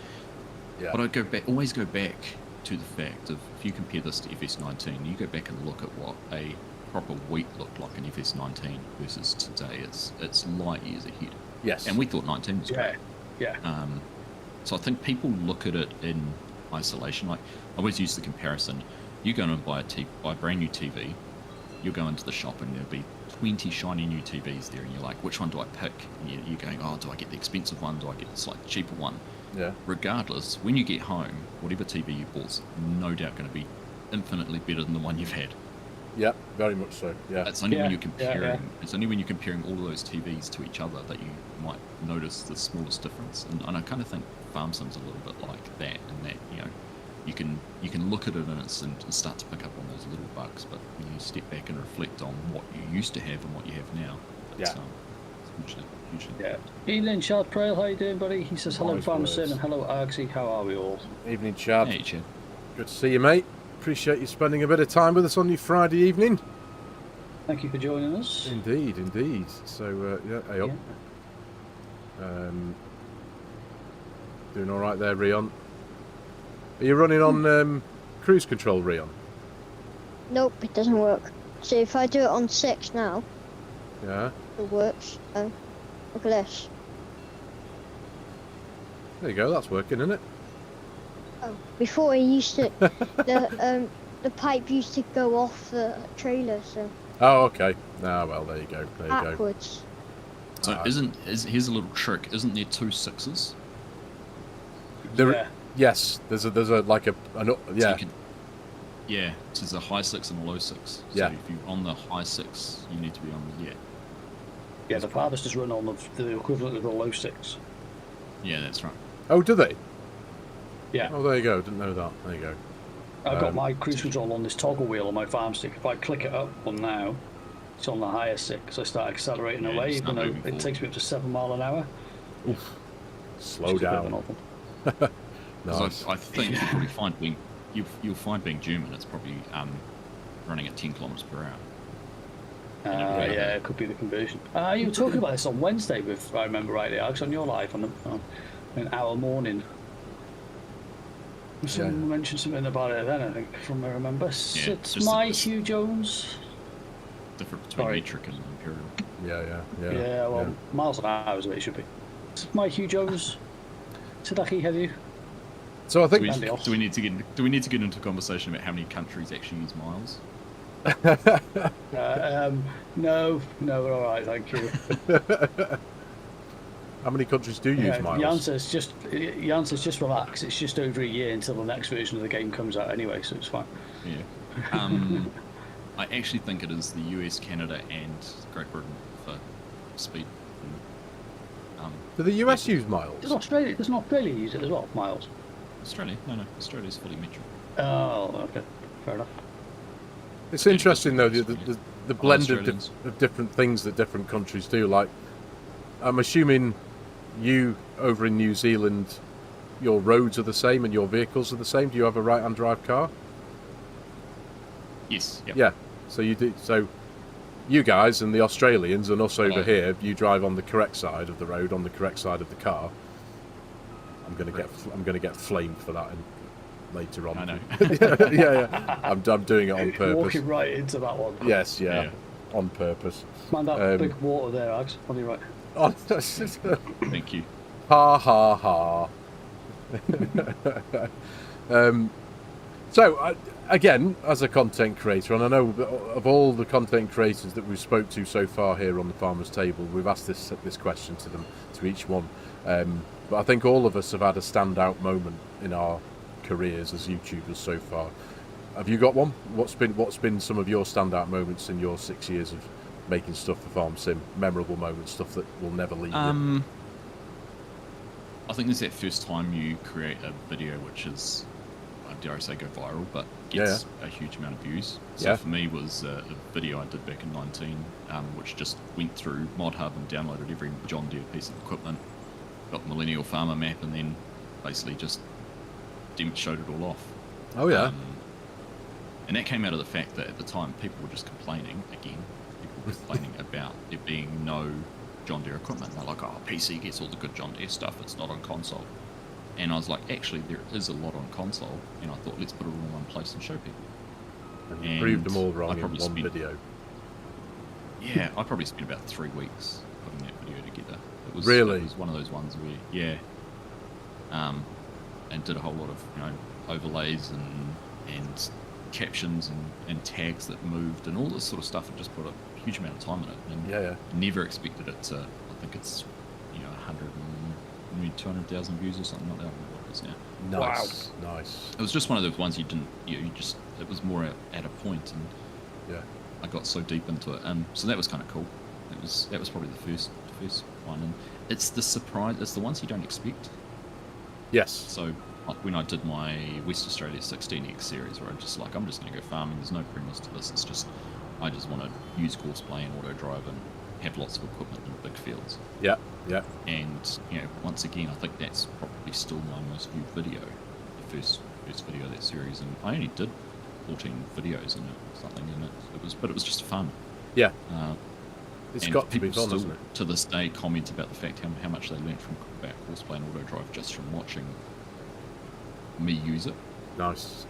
Yeah. But always go back to the fact of, if you compare this to FS19, you go back and look at what a proper wheat looked like in FS19 versus today. It's light years ahead. Yes. And we thought 19 was great. Yeah. So I think people look at it in isolation. Like, I always use the comparison. You go in and buy a brand new TV, you'll go into the shop and there'll be 20 shiny new TVs there, and you're like, which one do I pick? And you're going, oh, do I get the expensive one? Do I get the slightly cheaper one? Yeah. Regardless, when you get home, whatever TV you bought's no doubt going to be infinitely better than the one you've had. Yeah, very much so. Yeah. It's only when you're comparing. It's only when you're comparing all of those TVs to each other that you might notice the smallest difference. And I kind of think FARMERSIM's a little bit like that, in that you can look at it and start to pick up on those little bugs, but when you step back and reflect on what you used to have and what you have now, it's hugely. Yeah. Evening, Chad Prail. How you doing, buddy? He says hello, FARMERSIM, and hello, Argsy. How are we all? Evening, Chad. Hey, Chad. Good to see you, mate. Appreciate you spending a bit of time with us on your Friday evening. Thank you for joining us. Indeed. So, hey up. Yeah. Doing all right there, Rion. Are you running on cruise control, Rion? Nope, it doesn't work. So if I do it on 6 now, Yeah. it works. Look at this. There you go. That's working, isn't it? Oh, before it used to, the pipe used to go off the trailer, so Oh, okay. Ah, well, there you go. backwards. So here's a little trick. Isn't there 2 6s? There, yes. There's a like a So yeah. you can, so there's a high 6 and a low 6. So Yeah. if you're on the high 6, you need to be on the Yeah, the farthest is run on the equivalent of the low 6. Yeah, that's right. Oh, do they? Yeah. Oh, there you go. Didn't know that. There you go. I've got my cruise control on this toggle wheel on my farm stick. If I click it up on now, it's on the higher 6. I start accelerating away, it's even not though moving it forward. takes me up to 7 mile an hour. Oof. Slow Just a bit of an down. awful. Nice. I think you'll probably find you'll find being German, it's probably running at 10 kilometers per hour. Yeah, it could be the conversion. You were talking about this on Wednesday, if I remember rightly, Alex, on your live in our morning. Someone mentioned something about it then, I think, from what I remember. Yeah, It's my Hugh Jones. Difference between metric and imperial. Yeah, well, miles an hour is what it should be. It's my Hugh Jones. Sidaki, have you? So I think Do we need to get into a conversation about how many countries actually use miles? No, we're all right, thank you. how many countries do use miles? The answer's just relax. It's just over a year until the next version of the game comes out anyway, so it's fine. Yeah. I actually think it is the US, Canada, and Great Britain for speed. Do the US use miles? Doesn't Australia use it as well, miles? Australia? No. Australia's fully metric. Oh, okay, fair enough. It's interesting though the blend of different things that different countries do. Like, I'm assuming you over in New Zealand, your roads are the same and your vehicles are the same. Do you have a right-hand drive car? Yes. Yep. Yeah. So you do. So you guys and the Australians and us over here, you drive on the correct side of the road, on the correct side of the car. I'm gonna get flamed for that later on. I know. yeah. I'm doing it on purpose. Walking right into that one. Yes, yeah. On purpose. Man, that big water there, Alex, on your right. Oh, Thank you. Ha ha ha. So, again, as a content creator, and I know of all the content creators that we've spoke to so far here on the Farmer's Table, we've asked this question to them, to each one. But I think all of us have had a standout moment in our careers as YouTubers so far. Have you got one? What's been some of your standout moments in your 6 years of making stuff for FarmSim? Memorable moments, stuff that will never leave you. I think there's that first time you create a video which is, dare I say, go viral, but gets a huge amount of views. So for me was a video I did back in 19, which just went through ModHub and downloaded every John Deere piece of equipment, got the Millennial Farmer map, and then basically just showed it all off. Oh yeah. And that came out of the fact that at the time people were just complaining, about there being no John Deere equipment. They're like, oh, PC gets all the good John Deere stuff, it's not on console. And I was like, actually, there is a lot on console, and I thought, let's put it all in one place and show people. And you proved them all wrong in one video. Yeah, I probably spent about 3 weeks putting that video together. It was one of those ones where, and did a whole lot of, overlays and captions and tags that moved and all this sort of stuff, and just put a huge amount of time in it. And never expected it to, I think it's, 100 and maybe 200,000 views or something like that. What it is now. Nice, nice. It was just one of those ones you didn't, it was more at a point, and I got so deep into it. So that was kind of cool. That was probably the first one, and it's the surprise. It's the ones you don't expect. Yes. So when I did my West Australia 16X series, where I'm just going to go farming. There's no premise to this. It's just I just want to use CORSAIR and auto drive and have lots of equipment in big fields. Yeah, yeah. And once again, I think that's probably still my most viewed video, the first video of that series, and I only did 14 videos in it or something, and it was just fun. Yeah. It's got to be fun, still, isn't it? To this day, comment about the fact how much they learned from CORSAIR and auto drive just from watching me use it. Nice.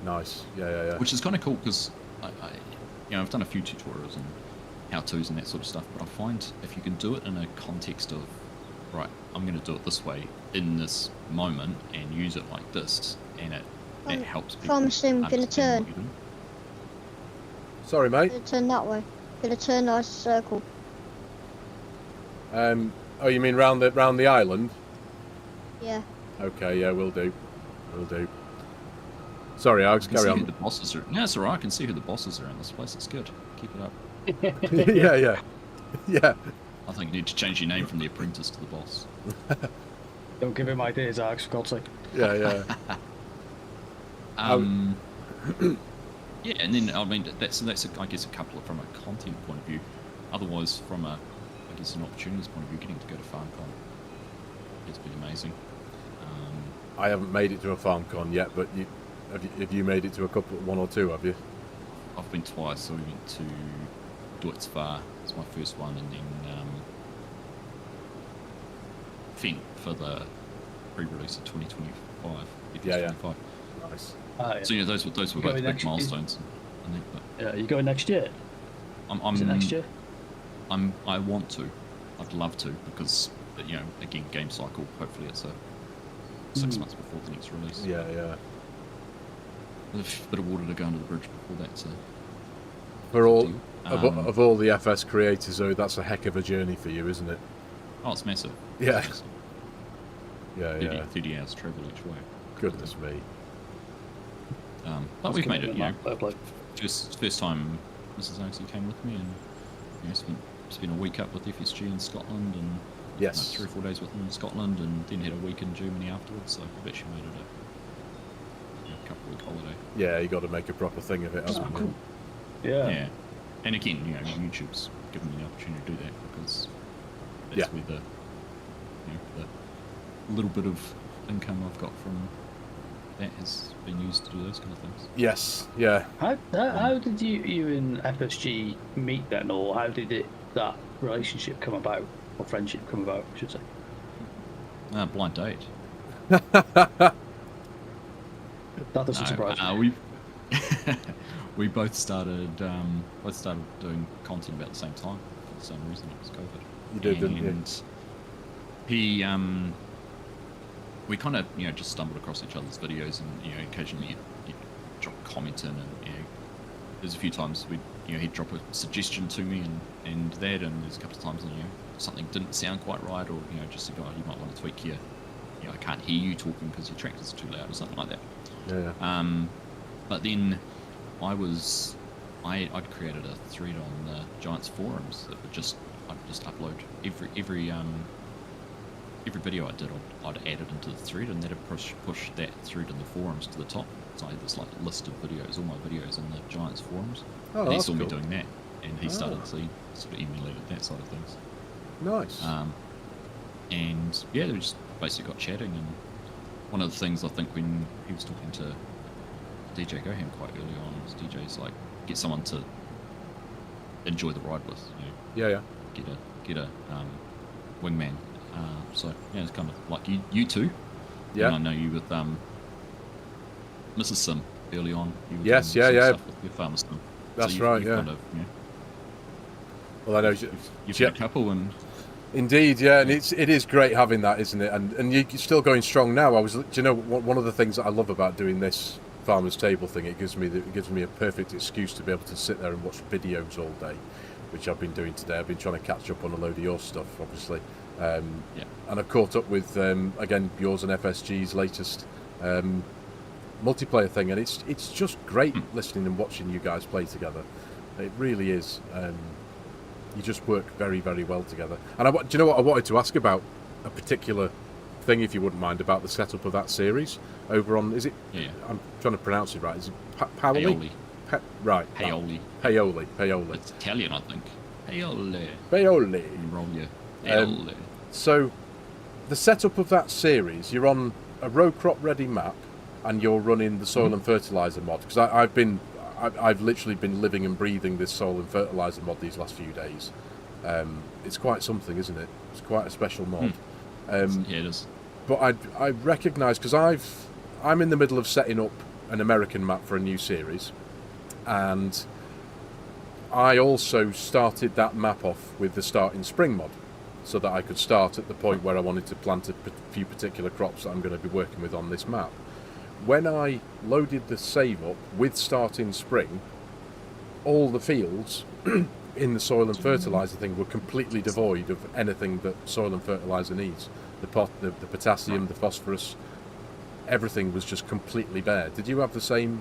Yeah. Which is kind of cool because I've done a few tutorials and how-tos and that sort of stuff, but I find if you can do it in a context of, right, I'm going to do it this way in this moment and use it like this, and it helps people. FARMERSIM, gonna turn. Sorry, mate. Gonna turn that way. Gonna turn nice circle. Oh, you mean round the island? Yeah. Okay, yeah, will do. Sorry, Args, carry on. The bosses are. No, it's alright. I can see who the bosses are in this place. It's good. Keep it up. Yeah. I think you need to change your name from the apprentice to the boss. Don't give him ideas, Args, for God's sake. Yeah. Yeah, and then I mean that's I guess a couple from a content point of view. Otherwise, from an opportunities point of view, getting to go to FarmCon has been amazing. I haven't made it to a FarmCon yet, but have you made it to one or two? Have you? I've been twice. So we went to Deutsfar. It's my first one, and then Fent for the pre-release of 2025. Yeah. Nice. Yeah. So those were both big milestones. I think. But Yeah, you going next year? Is it next year? I want to. I'd love to because again, game cycle. Hopefully, it's a 6 months before the next release. Yeah. With a bit of water to go under the bridge before that's for all of all the FS creators, though, that's a heck of a journey for you, isn't it? Oh, it's massive. Yeah. It's massive. 30 hours travel each way. Goodness me. But we've made it. First time Mrs. Argsy came with me, and spent a week up with FSG in Scotland, and 3 or 4 days with them in Scotland, and then had a week in Germany afterwards. So I've actually made it a couple week holiday. Yeah, you got to make a proper thing of it, hasn't Cool. you? Yeah. And again, YouTube's given me the opportunity to do that because that's where the little bit of income I've got from that has been used to do those kind of things. Yes, yeah. How did you and FSG meet then, or how did that relationship come about, or friendship come about, I should say? Blind date. That doesn't surprise me. We both started doing content about the same time for the same reason. It was COVID. You did, didn't you? He we kind of, you know, just stumbled across each other's videos, and you know, occasionally you drop a comment in, and you know, there's a few times we, you know, he'd drop a suggestion to me, and there's a couple of times, you know, something didn't sound quite right, or you know, just said, oh, you might want to tweak here. You know, I can't hear you talking because your tractor's too loud, or something like that. Yeah. But then I'd created a thread on the Giants forums that I'd just upload every video I did. I'd add it into the thread, and that'd push that thread in the forums to the top. So I had this like list of videos, all my videos in the Giants forums. Oh, and he that's saw me cool. doing that, and he started to sort of emulated that side of things. Nice. And yeah, we just basically got chatting, and one of the things I think when he was talking to DJ Goham quite early on was DJ's like, get someone to enjoy the ride with, you know, Yeah. get a wingman. So yeah, it's kind of like you two. Yeah. And I know you with Mrs. Sim early on. You were Yes, doing some yeah. stuff with your FARMERSIM. That's so right, you've yeah. Kind of, you know, Well, I know. you've got a couple, and Indeed, yeah, and it is great having that, isn't it? And you're still going strong now. Do you know one of the things that I love about doing this Farmer's Table thing? It gives me a perfect excuse to be able to sit there and watch videos all day, which I've been doing today. I've been trying to catch up on a load of your stuff, obviously. And I've caught up with again yours and FSG's latest multiplayer thing, and it's just great listening and watching you guys play together. It really is. You just work very, very well together. And do you know what I wanted to ask about? A particular thing, if you wouldn't mind, about the setup of that series over on, is it? Yeah. I'm trying to pronounce it right. Is it Paoli? Right. Paoli. Paoli. It's Italian, I think. Paoli. Paoli. Roll your Paoli. So, the setup of that series, you're on a row crop ready map, and you're running the soil and fertilizer mod. Because I've literally been living and breathing this soil and fertilizer mod these last few days. It's quite something, isn't it? It's quite a special mod. Yeah, it is. But I recognise, because I'm in the middle of setting up an American map for a new series, and I also started that map off with the Start in Spring mod, so that I could start at the point where I wanted to plant a few particular crops that I'm going to be working with on this map. When I loaded the save up with Start in Spring, all the fields in the soil and fertilizer thing were completely devoid of anything that soil and fertilizer needs. The potassium, the phosphorus, everything was just completely bare. Did you have the same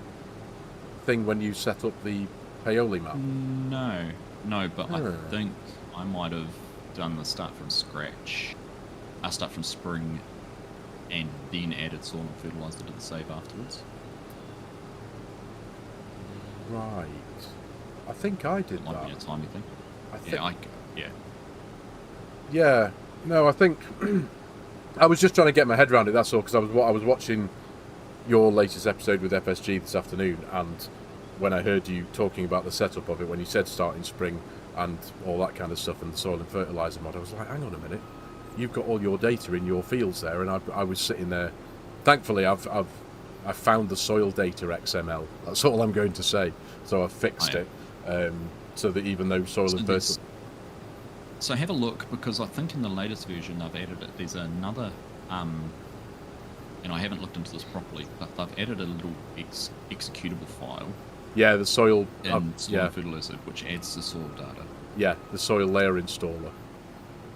thing when you set up the Paoli map? No, but I think I might have done the start from scratch. I start from spring, and then added soil and fertilizer to the save afterwards. Right. I think I did It might that. be a timey thing. I think, Yeah. Yeah. No, I think I was just trying to get my head around it. That's all. Because I was watching your latest episode with FSG this afternoon, and when I heard you talking about the setup of it, when you said Start in Spring and all that kind of stuff, and the soil and fertilizer mod, I was like, hang on a minute. You've got all your data in your fields there, and I was sitting there. Thankfully, I've found the soil data XML. That's all I'm going to say. So I've fixed it, so that even though soil and fertilizer. So have a look, because I think in the latest version I've added it. There's another, and I haven't looked into this properly, but they've added a little executable file. Yeah, the soil. In soil fertilizer, which adds the soil data. Yeah, the soil layer installer.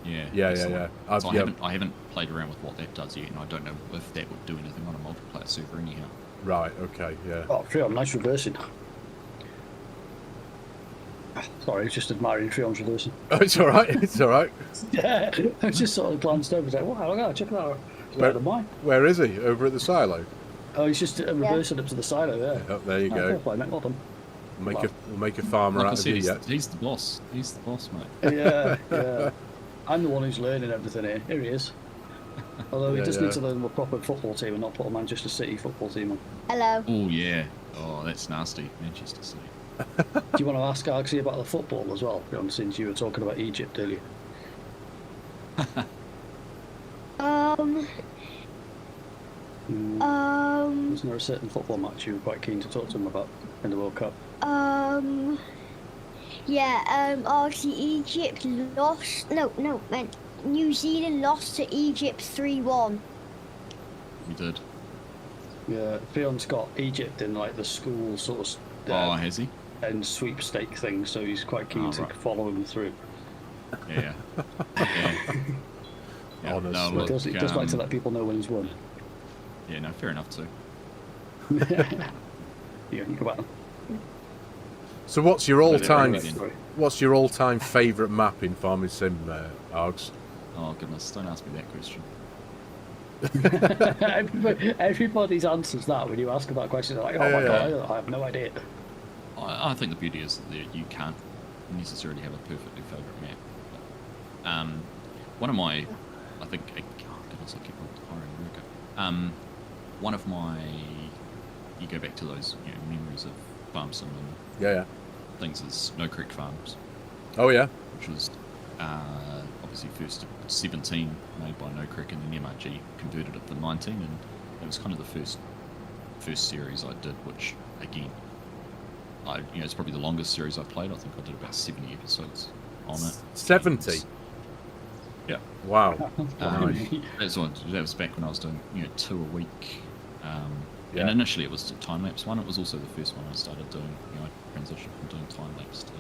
Yeah. Yeah. So I haven't played around with what that does yet, and I don't know if that would do anything on a multiplayer server anyhow. Right. Okay. Yeah. Oh, Freon, nice reversing. Sorry, I was just admiring Freon's reversing. Oh, it's all right. It's all right. Yeah, I just sort of glanced over and said, wow, look at that, check that out. It's better than mine. Where is he? Over at the silo. Oh, he's just reversing up to the silo there. Oh, there you go. Fair play, mate, well done. We'll make a farmer Like out I of said, you yet. he's the boss. He's the boss, mate. Yeah. I'm the one who's learning everything here. Here he is. Although he does need to learn a proper football team and not put a Manchester City football team on. Hello. Oh, yeah. Oh, that's nasty. Manchester City. Do you want to ask Argsy about the football as well, John, since you were talking about Egypt earlier? Wasn't there a certain football match you were quite keen to talk to him about in the World Cup? Obviously Egypt lost. No, New Zealand lost to Egypt 3-1. We did. Yeah, Fion's got Egypt in like the school sort of Oh, has he? and sweepstake thing, so he's quite keen to Right. follow him through. Yeah. Yeah. Yeah, Honestly. no, He look, does like to let people know when he's won. Yeah, no, fair enough too. Yeah, you go back. So what's your all-time Sorry. what's your all-time favourite map in Farming Sim, Args? Oh goodness, don't ask me that question. Everybody's answers that when you ask them that question. They're like, oh my god, I have no idea. I think the beauty is that you can't necessarily have a perfectly favourite map. But, one of my, I think, oh goodness, I keep hiring worker. One of my, you go back to those memories of FARMERSIM and Yeah. things is No Creek Farms, Oh yeah. which was obviously first 17 made by No Creek, and then MRG converted it for 19, and it was kind of the first series I did, which again, it's probably the longest series I've played. I think I did about 70 episodes on it. 70. And, yeah. Wow. That was back when I was doing 2 a week. And initially it was time lapse one. It was also the first one I started doing. I transitioned from doing time lapse to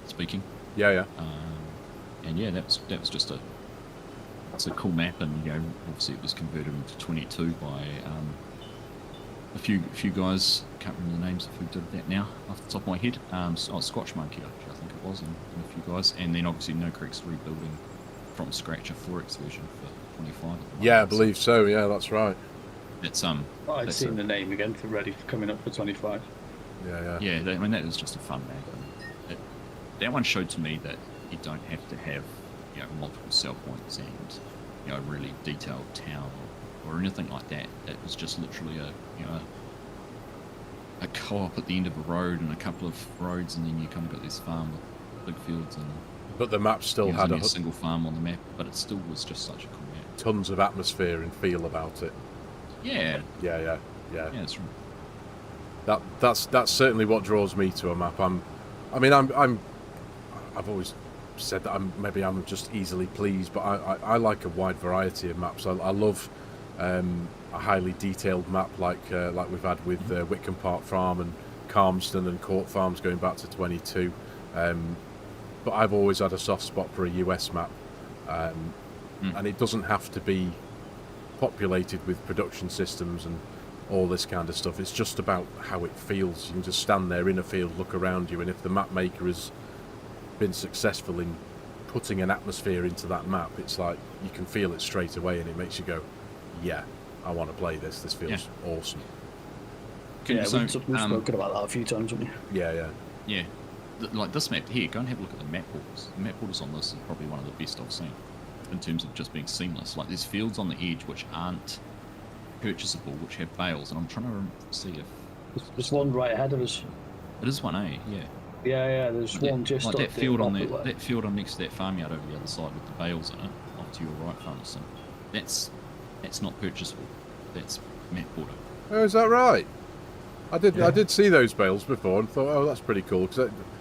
speaking. Yeah. And yeah, that was just it's a cool map, and obviously it was converted into 22 by a few guys. Can't remember the names of who did that now off the top of my head. Squatch Monkey, I think it was, and a few guys, and then obviously No Creek's rebuilding from scratch a 4X version for 25. Yeah, I believe so. Yeah, that's right. It's I'd seen the name again for ready for coming up for 25. Yeah. Yeah, I mean that was just a fun map. And that one showed to me that you don't have to have multiple sell points and a really detailed town or anything like that. It was just literally a co-op at the end of a road and a couple of roads, and then you kind of got this farm with big fields, and But the map still had a single farm on the map, but it still was just such a cool map. tons of atmosphere and feel about it. Yeah. Yeah. Yeah, that's right. That's certainly what draws me to a map. I've always said that I'm just easily pleased, but I like a wide variety of maps. I love a highly detailed map like we've had with Whitcomb Park Farm and Calmston and Court Farms going back to 22. But I've always had a soft spot for a US map, and it doesn't have to be populated with production systems and all this kind of stuff. It's just about how it feels. You can just stand there in a field, look around you, and if the map maker has been successful in putting an atmosphere into that map, it's like you can feel it straight away, and it makes you go, yeah, I want to play this. This feels awesome. We've spoken about that a few times, haven't we? Yeah. Like this map here, go and have a look at the map borders. The map borders on this is probably one of the best I've seen in terms of just being seamless. Like there's fields on the edge which aren't purchasable, which have bales, and I'm trying to see if there's one right ahead of us. It is one, eh? Yeah. Yeah. There's one just like up that field on there. that field on next to that farmyard over the other side with the bales in it, off to your right, FARMERSIM. That's not purchasable. That's map border. Oh, is that right? I did see those bales before and thought, oh, that's pretty cool.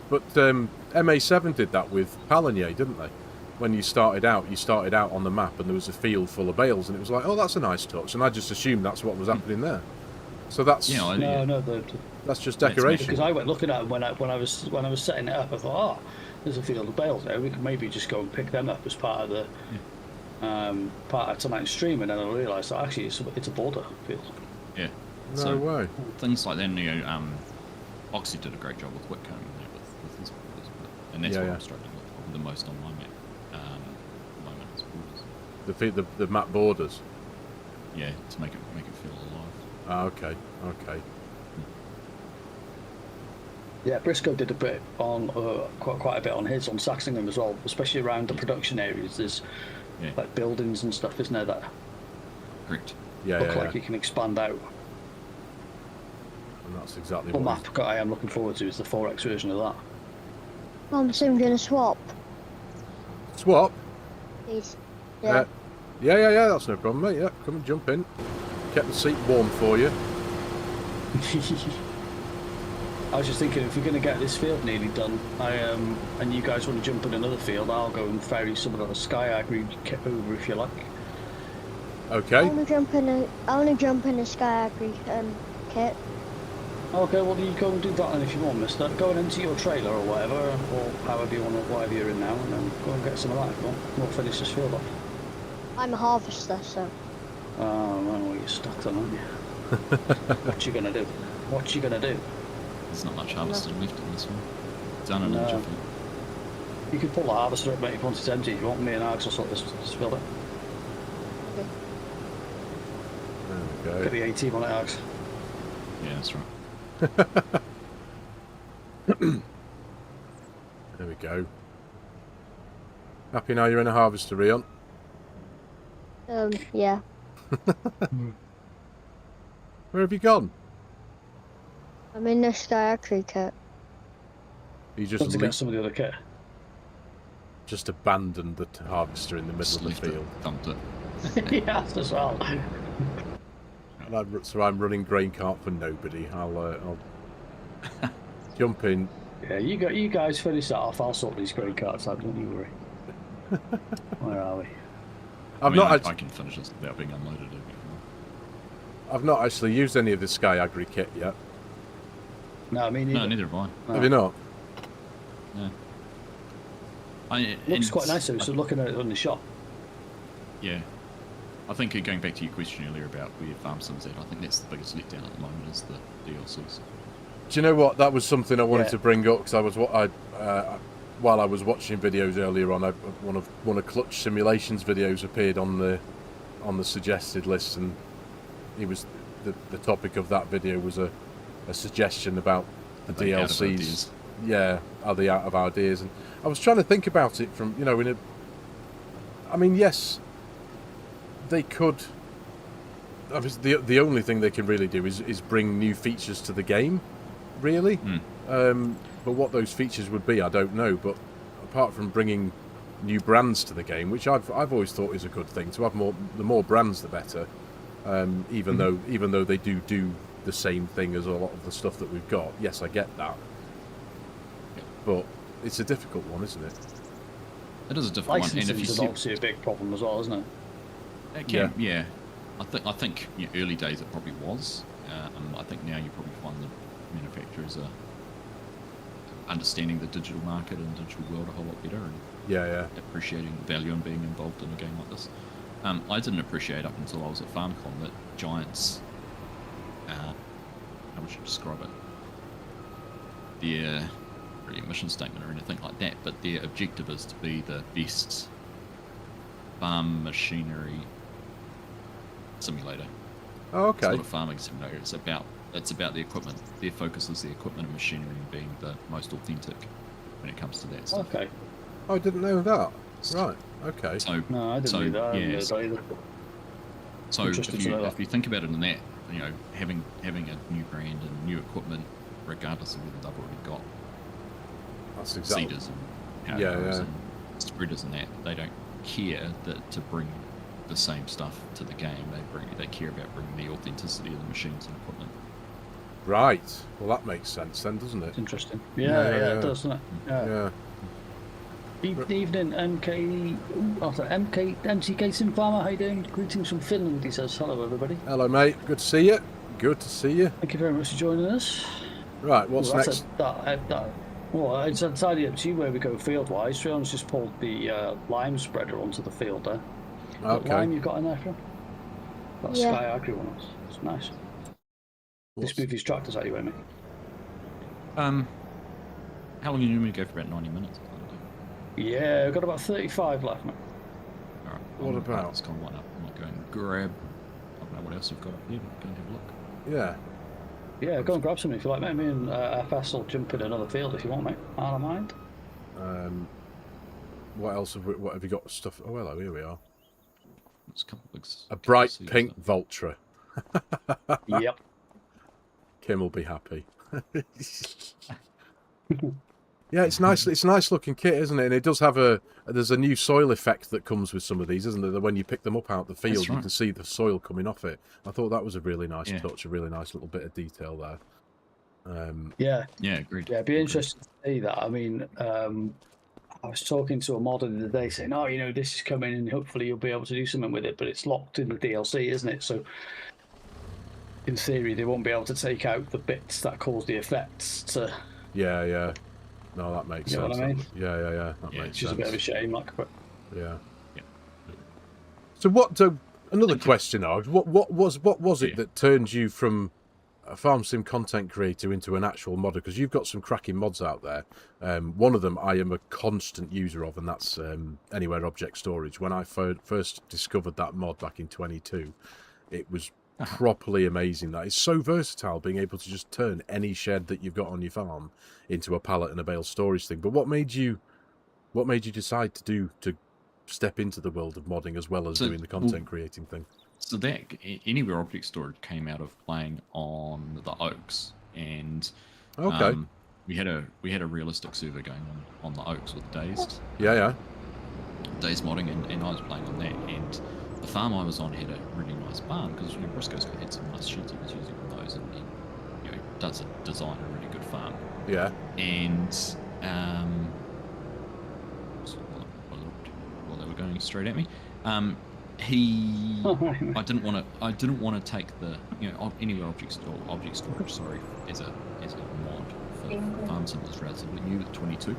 But MA7 did that with Palanier, didn't they? When you started out on the map and there was a field full of bales, and it was like, oh, that's a nice touch, and I just assumed that's what was happening there. So that's that's just decoration. Because I went looking at them when I was setting it up. I thought, there's a field of bales there. We could maybe just go and pick them up as part of the part of tonight's stream, and then I realised that actually it's a border field. Yeah. No way. Things like that, Oxy did a great job with Whitcomb with his borders, and that's what I'm struggling with probably the most on my map. Borders. The map borders. Yeah, to make it feel alive. Ah, okay. Yeah, Briscoe did a bit on quite a bit on his on Saxingham as well, especially around the production areas. There's like buildings and stuff, isn't there? That correct. Look like you can expand out. And that's exactly the what map I am looking forward to is the 4X version of that. I'm soon gonna swap. Swap? Please. Yeah. That's no problem, mate. Yeah, come and jump in. Kept the seat warm for you. I was just thinking, if we're going to get this field nearly done, and you guys want to jump in another field, I'll go and ferry some of the Skyag over if you like. Okay. I wanna jump in a Sky Agri kit. Okay, well you go and do that then if you want, mister. Go and empty your trailer or whatever, or however you want to, whatever you're in now, and then go and get some of that if you want. We'll finish this field off. I'm a harvester, so. Oh man, well you're stuck on, aren't you? What you gonna do? What you gonna do? There's not much harvester left in this one. Done in a jiffy. You could pull the harvester up, mate, once it's empty. If you want, me and Args will sort this field out. Okay. There we Get go. the A-team on it, Args. Yeah, that's right. There we go. Happy now you're in a harvester, Rion? Yeah. Where have you gone? I'm in the Sky Agri kit. You just To get some of the other kit. just abandoned the harvester in the middle Just of the left it, field. dumped it. Yeah, as well. And so I'm running grain cart for nobody. I'll jump in. Yeah, you guys finish that off. I'll sort these grain carts out. Don't you worry. Where are we? I can finish this without being unloaded. I've not actually used any of the Sky Agri kit yet. No, I mean No, neither have I. No. Have you not? No. Looks quite nice though. So looking at it in the shop. Yeah. I think going back to your question earlier about where FARMERSIM's at, I think that's the biggest letdown at the moment is the DLCs. Do you know what? That was something I wanted to bring up because while I was watching videos earlier on, one of Clutch Simulation's videos appeared on the suggested list, and he was the topic of that video was a suggestion about the DLCs. Yeah, are they out of ideas? And I was trying to think about it from I mean, yes, they could. Obviously, the only thing they can really do is bring new features to the game, really. But what those features would be, I don't know. But apart from bringing new brands to the game, which I've always thought is a good thing, to have the more brands, the better. Even though they do the same thing as a lot of the stuff that we've got. Yes, I get that. But it's a difficult one, isn't it? It is a difficult one, and Licensing if you is obviously a big problem as well, isn't it? it can, yeah. I think early days it probably was. I think now you probably find the manufacturers are understanding the digital market and digital world a whole lot better, and appreciating the value in being involved in a game like this. I didn't appreciate up until I was at FarmCon that Giants, how would you describe it? Their really mission statement or anything like that, but their objective is to be the best farm machinery simulator. Oh, okay. It's not a farming simulator. It's about the equipment. Their focus is the equipment and machinery and being the most authentic when it comes to that stuff. Okay. Oh, I didn't know that. Right. Okay. So No, I didn't know that. yeah, Either. so if you think about it in that, having a new brand and new equipment, regardless of whether they've already got That's exactly. seeders and powders and spreaders and that, they don't care that to bring the same stuff to the game. They care about bringing the authenticity of the machines and equipment. Right. Well, that makes sense then, doesn't it? It's interesting. Yeah, it does, doesn't it? Yeah. Evening, MCK Sim Farmer. How you doing? Greetings from Finland. He says hello, everybody. Hello, mate. Good to see you. Good to see you. Thank you very much for joining us. Right. What's next? Well, it's entirely up to you where we go field-wise. Fion's just pulled the lime spreader onto the field there. What lime you got in there, Fion? That Sky Agri one. It's nice. This move these tractors out your way, mate. How long do you normally go for? About 90 minutes? Yeah, we've got about 35 left, mate. Alright. What about? It's kind of line up. I might go and grab. I don't know what else you've got up here, but go and have a look. Yeah. Yeah, go and grab something if you like, mate. Me and FS will jump in another field if you want, mate. I don't mind. What else what have you got? Stuff. Oh, hello. Here we are. There's a couple of a bright pink Vultra. Yep. Kim will be happy. Yeah, it's nice. It's a nice looking kit, isn't it? And it does have there's a new soil effect that comes with some of these, isn't there? That when you pick them up out the field, you can see the soil coming off it. I thought that was a really nice touch, a really nice little bit of detail there. Yeah, agreed. Yeah, it'd be interesting to see that. I mean, I was talking to a modder the other day saying, oh, this is coming and hopefully you'll be able to do something with it, but it's locked in the DLC, isn't it? So in theory, they won't be able to take out the bits that cause the effects to... Yeah. No, that makes sense. What I mean? Yeah. That makes sense. Which is a bit of a shame, like, but... Yeah. So another question, Args. What was it that turned you from a farm sim content creator into an actual modder? Because you've got some cracking mods out there. One of them I am a constant user of, and that's Anywhere Object Storage. When I first discovered that mod back in 22, it was properly amazing. That is so versatile, being able to just turn any shed that you've got on your farm into a pallet and a bale storage thing. But what made you decide to step into the world of modding as well as doing the content creating thing? So that Anywhere Object Storage came out of playing on the Oaks, and we had a realistic server going on the Oaks with Dazed. Yeah. Dazed modding, and I was playing on that, and the farm I was on had a really nice barn because Briscoe's had some nice sheds he was using on those, and does design a really good farm. Yeah. And while they were going straight at me, I didn't want to take the Anywhere Object Storage, sorry, as a mod for FARMERSIM was relatively new at 22.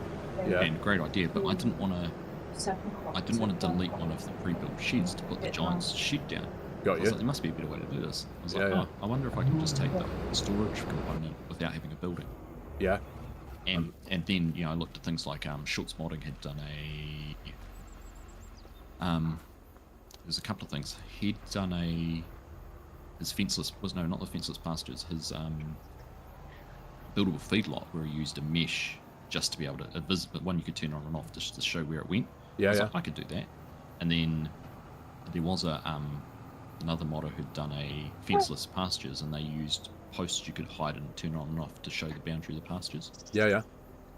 Yeah. And great idea, but I didn't want to delete one of the pre-built sheds to put the Giants shed down. Got you. Like, there must be a better way to do this. I was like, I wonder if I can just take the storage component without having a building. Yeah. And then I looked at things like Schultz Modding had done there's a couple of things. He'd done his fenceless not the fenceless pastures, his buildable feedlot where he used a mesh just to be able to but one you could turn on and off just to show where it went. Yeah. Like, I could do that. And then there was another modder who'd done a fenceless pastures, and they used posts you could hide and turn on and off to show the boundary of the pastures. Yeah. I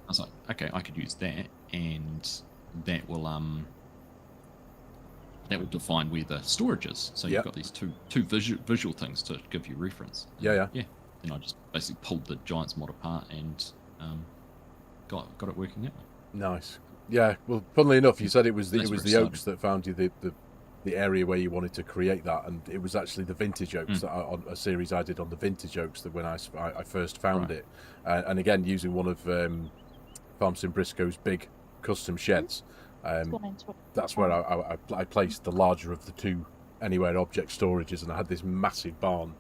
was like, okay, I could use that, and that will define where the storage is. So you've got these two visual things to give you reference. Yeah. Then I just basically pulled the Giants mod apart and got it working that way. Nice. Yeah. Well, funnily enough, you said it was the Oaks that found you the area where you wanted to create that, and it was actually the Vintage Oaks that on a series I did on the Vintage Oaks that when I first found it, and again using one of FARMERSIM Briscoe's big custom sheds. That's where I placed the larger of the two Anywhere Object Storages, and I had this massive barn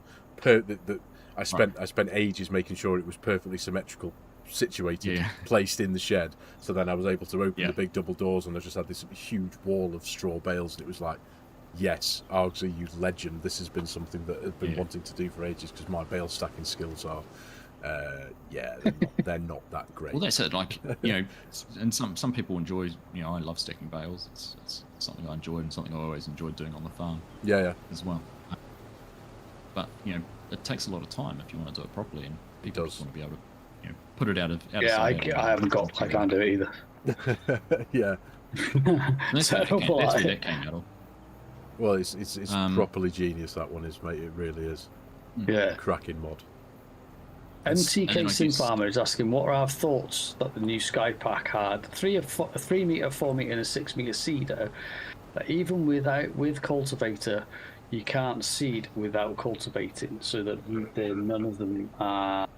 that I spent ages making sure it was perfectly symmetrical, situated, placed in the shed. So then I was able to open the big double doors, and I just had this huge wall of straw bales, and it was like, yes, Argsy, you legend. This has been something that I've been wanting to do for ages, because my bale stacking skills are they're not that great. Well, that's it. Like, and some people enjoy. I love stacking bales. It's something I enjoy and something I always enjoyed doing on the farm. Yeah. As well. But it takes a lot of time if you want to do it properly, and people just want to be able to put it out of sight. I can't do it either. Yeah. That's where that came out of. Well, it's properly genius, that one is, mate. It really is. Yeah. Cracking mod. MTK Sim Farmer is asking, what are our thoughts that the new Sky Pack had a 3 meter, 4 meter, and a 6 meter seeder, that even with cultivator, you can't seed without cultivating, so that none of them are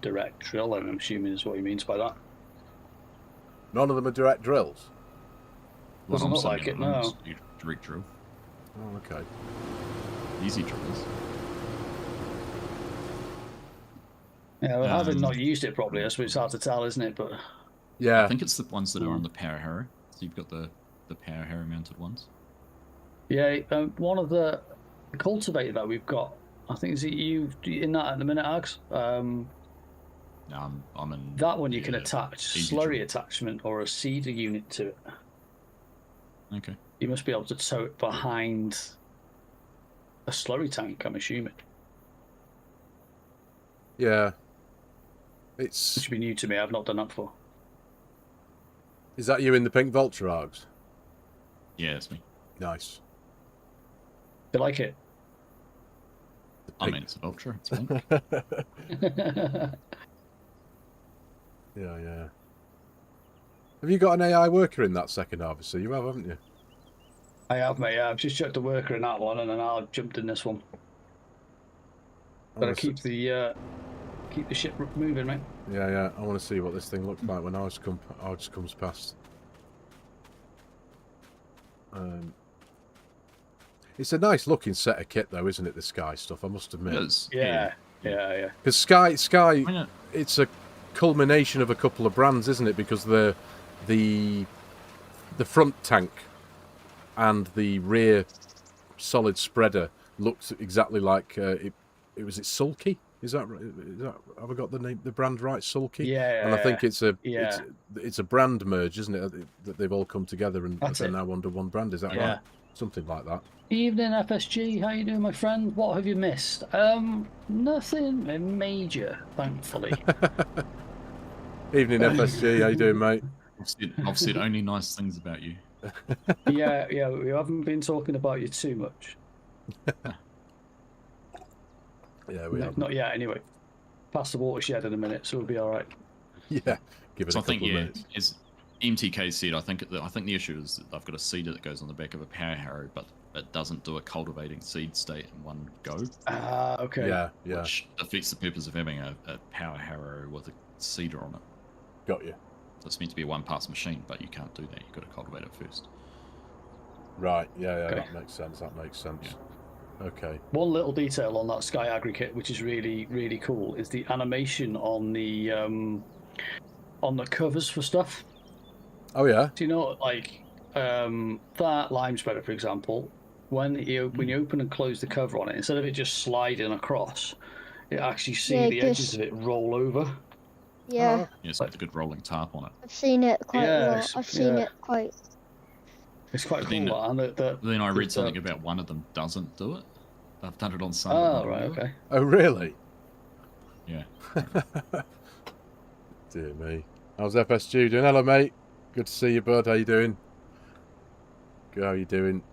direct drill, and I'm assuming is what he means by that. None of them are direct drills? Doesn't look like it, no. Direct drill. Oh, okay. Easy drillers. Yeah, well, having not used it properly, I suppose it's hard to tell, isn't it? But yeah, I think it's the ones that are on the Power Harrow. So you've got the Power Harrow mounted ones. Yeah, one of the cultivator that we've got, I think, is it you in that at the minute, Ags? No, I'm in that one. You can attach slurry attachment or a seeder unit to it. Okay. You must be able to tow it behind a slurry tank, I'm assuming. Yeah. It should be new to me. I've not done that before. Is that you in the pink Vulture, Args? Yeah, it's me. Nice. You like it? I mean, it's a Vulture. It's pink. Yeah. Have you got an AI worker in that second harvester? You have, haven't you? I have, mate. Yeah, I've just checked the worker in that one, and then I jumped in this one. Gotta keep the ship moving, mate. Yeah, yeah. I want to see what this thing looks like when ours comes past. It's a nice looking set of kit, though, isn't it? The Sky stuff, I must admit. It is. Yeah. Because Sky, it's a culmination of a couple of brands, isn't it? Because the front tank and the rear solid spreader looked exactly like it was Sulky. Is that have I got the brand right? Sulky. Yeah. And I think it's a brand merge, isn't it? That they've all come together and they're now under one brand. Is that right? Something like that. Evening, FSG. How you doing, my friend? What have you missed? Nothing major, thankfully. Evening, FSG. How you doing, mate? I've said only nice things about you. Yeah. We haven't been talking about you too much. Yeah, we have. Not yet, anyway. Past the watershed in a minute, so we'll be all right. Yeah, give it a couple of minutes. As MTK said, I think the issue is that they've got a seeder that goes on the back of a power harrow, but it doesn't do a cultivating seed state in one go. Okay. Yeah. Which defeats the purpose of having a power harrow with a seeder on it. Got you. So it's meant to be a one-pass machine, but you can't do that. You've got to cultivate it first. Right. Yeah. Okay. That makes sense. Yeah. Okay. One little detail on that Sky Agri kit, which is really, really cool, is the animation on the covers for stuff. Oh yeah. Do you know, like that lime spreader, for example, when you open and close the cover on it, instead of it just sliding across, you actually see the edges of it roll over. Yeah. Yeah, it's like a good rolling tarp on it. I've seen it quite a lot. I've seen it quite. It's quite cool. Then I read something about one of them doesn't do it. They've done it on some. Oh, right, okay. Oh, really? Yeah. Dear me. How's FSG doing? Hello, mate. Good to see you, bud. How you doing? Good. How you doing?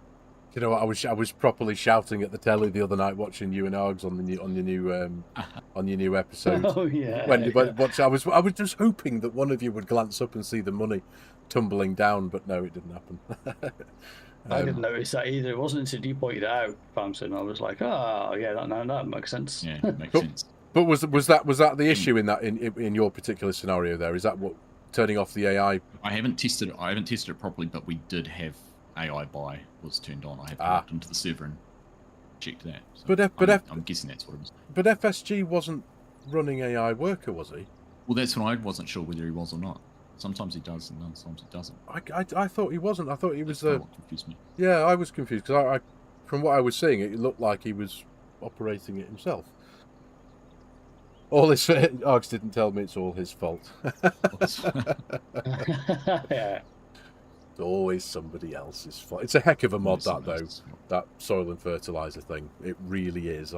You know what? I was properly shouting at the telly the other night watching you and Args on your new episode. Oh yeah. I was just hoping that one of you would glance up and see the money tumbling down, but no, it didn't happen. I didn't notice that either. It wasn't until you pointed it out, FARMERSIM. I was like, oh yeah, that makes sense. Yeah, it makes sense. But was that the issue in your particular scenario there? Is that what turning off the AI? I haven't tested it properly, but we did have AI buy was turned on. I have logged into the server and checked that. So I'm guessing that's what it was. But FSG wasn't running AI worker, was he? Well, that's when I wasn't sure whether he was or not. Sometimes he does, and sometimes he doesn't. I thought he wasn't. I thought he was what confused me. Yeah, I was confused because from what I was seeing, it looked like he was operating it himself. All this, Args didn't tell me it's all his fault. Yeah. It's always somebody else's fault. It's a heck of a mod, that though. That soil and fertilizer thing. It really is.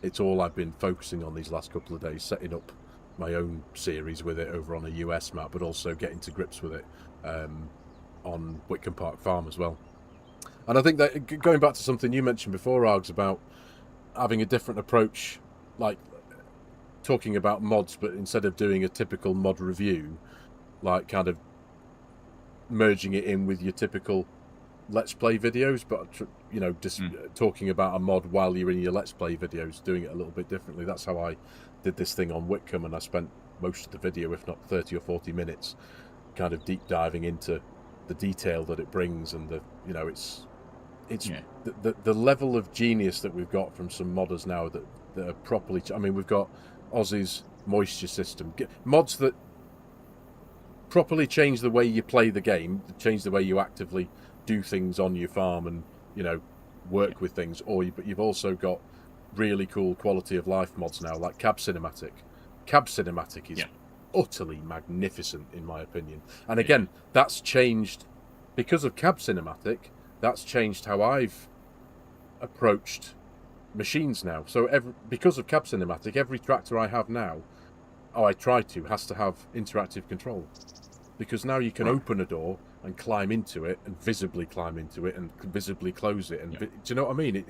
It's all I've been focusing on these last couple of days, setting up my own series with it over on a US map, but also getting to grips with it on Whitcomb Park Farm as well. And I think that going back to something you mentioned before, Args, about having a different approach, like talking about mods, but instead of doing a typical mod review, like kind of merging it in with your typical Let's Play videos, but just talking about a mod while you're in your Let's Play videos, doing it a little bit differently. That's how I did this thing on Whitcomb, and I spent most of the video, if not 30 or 40 minutes, kind of deep diving into the detail that it brings, and the level of genius that we've got from some modders now that are properly. I mean, we've got Ozzy's moisture system mods that properly change the way you play the game, change the way you actively do things on your farm, and work with things. But you've also got really cool quality of life mods now, like Cab Cinematic. Cab Cinematic is utterly magnificent in my opinion. And again, that's changed because of Cab Cinematic. That's changed how I've approached machines now. So because of Cab Cinematic, every tractor I have now, has to have interactive control, because now you can open a door and climb into it, and visibly climb into it, and visibly close it. And do you know what I mean?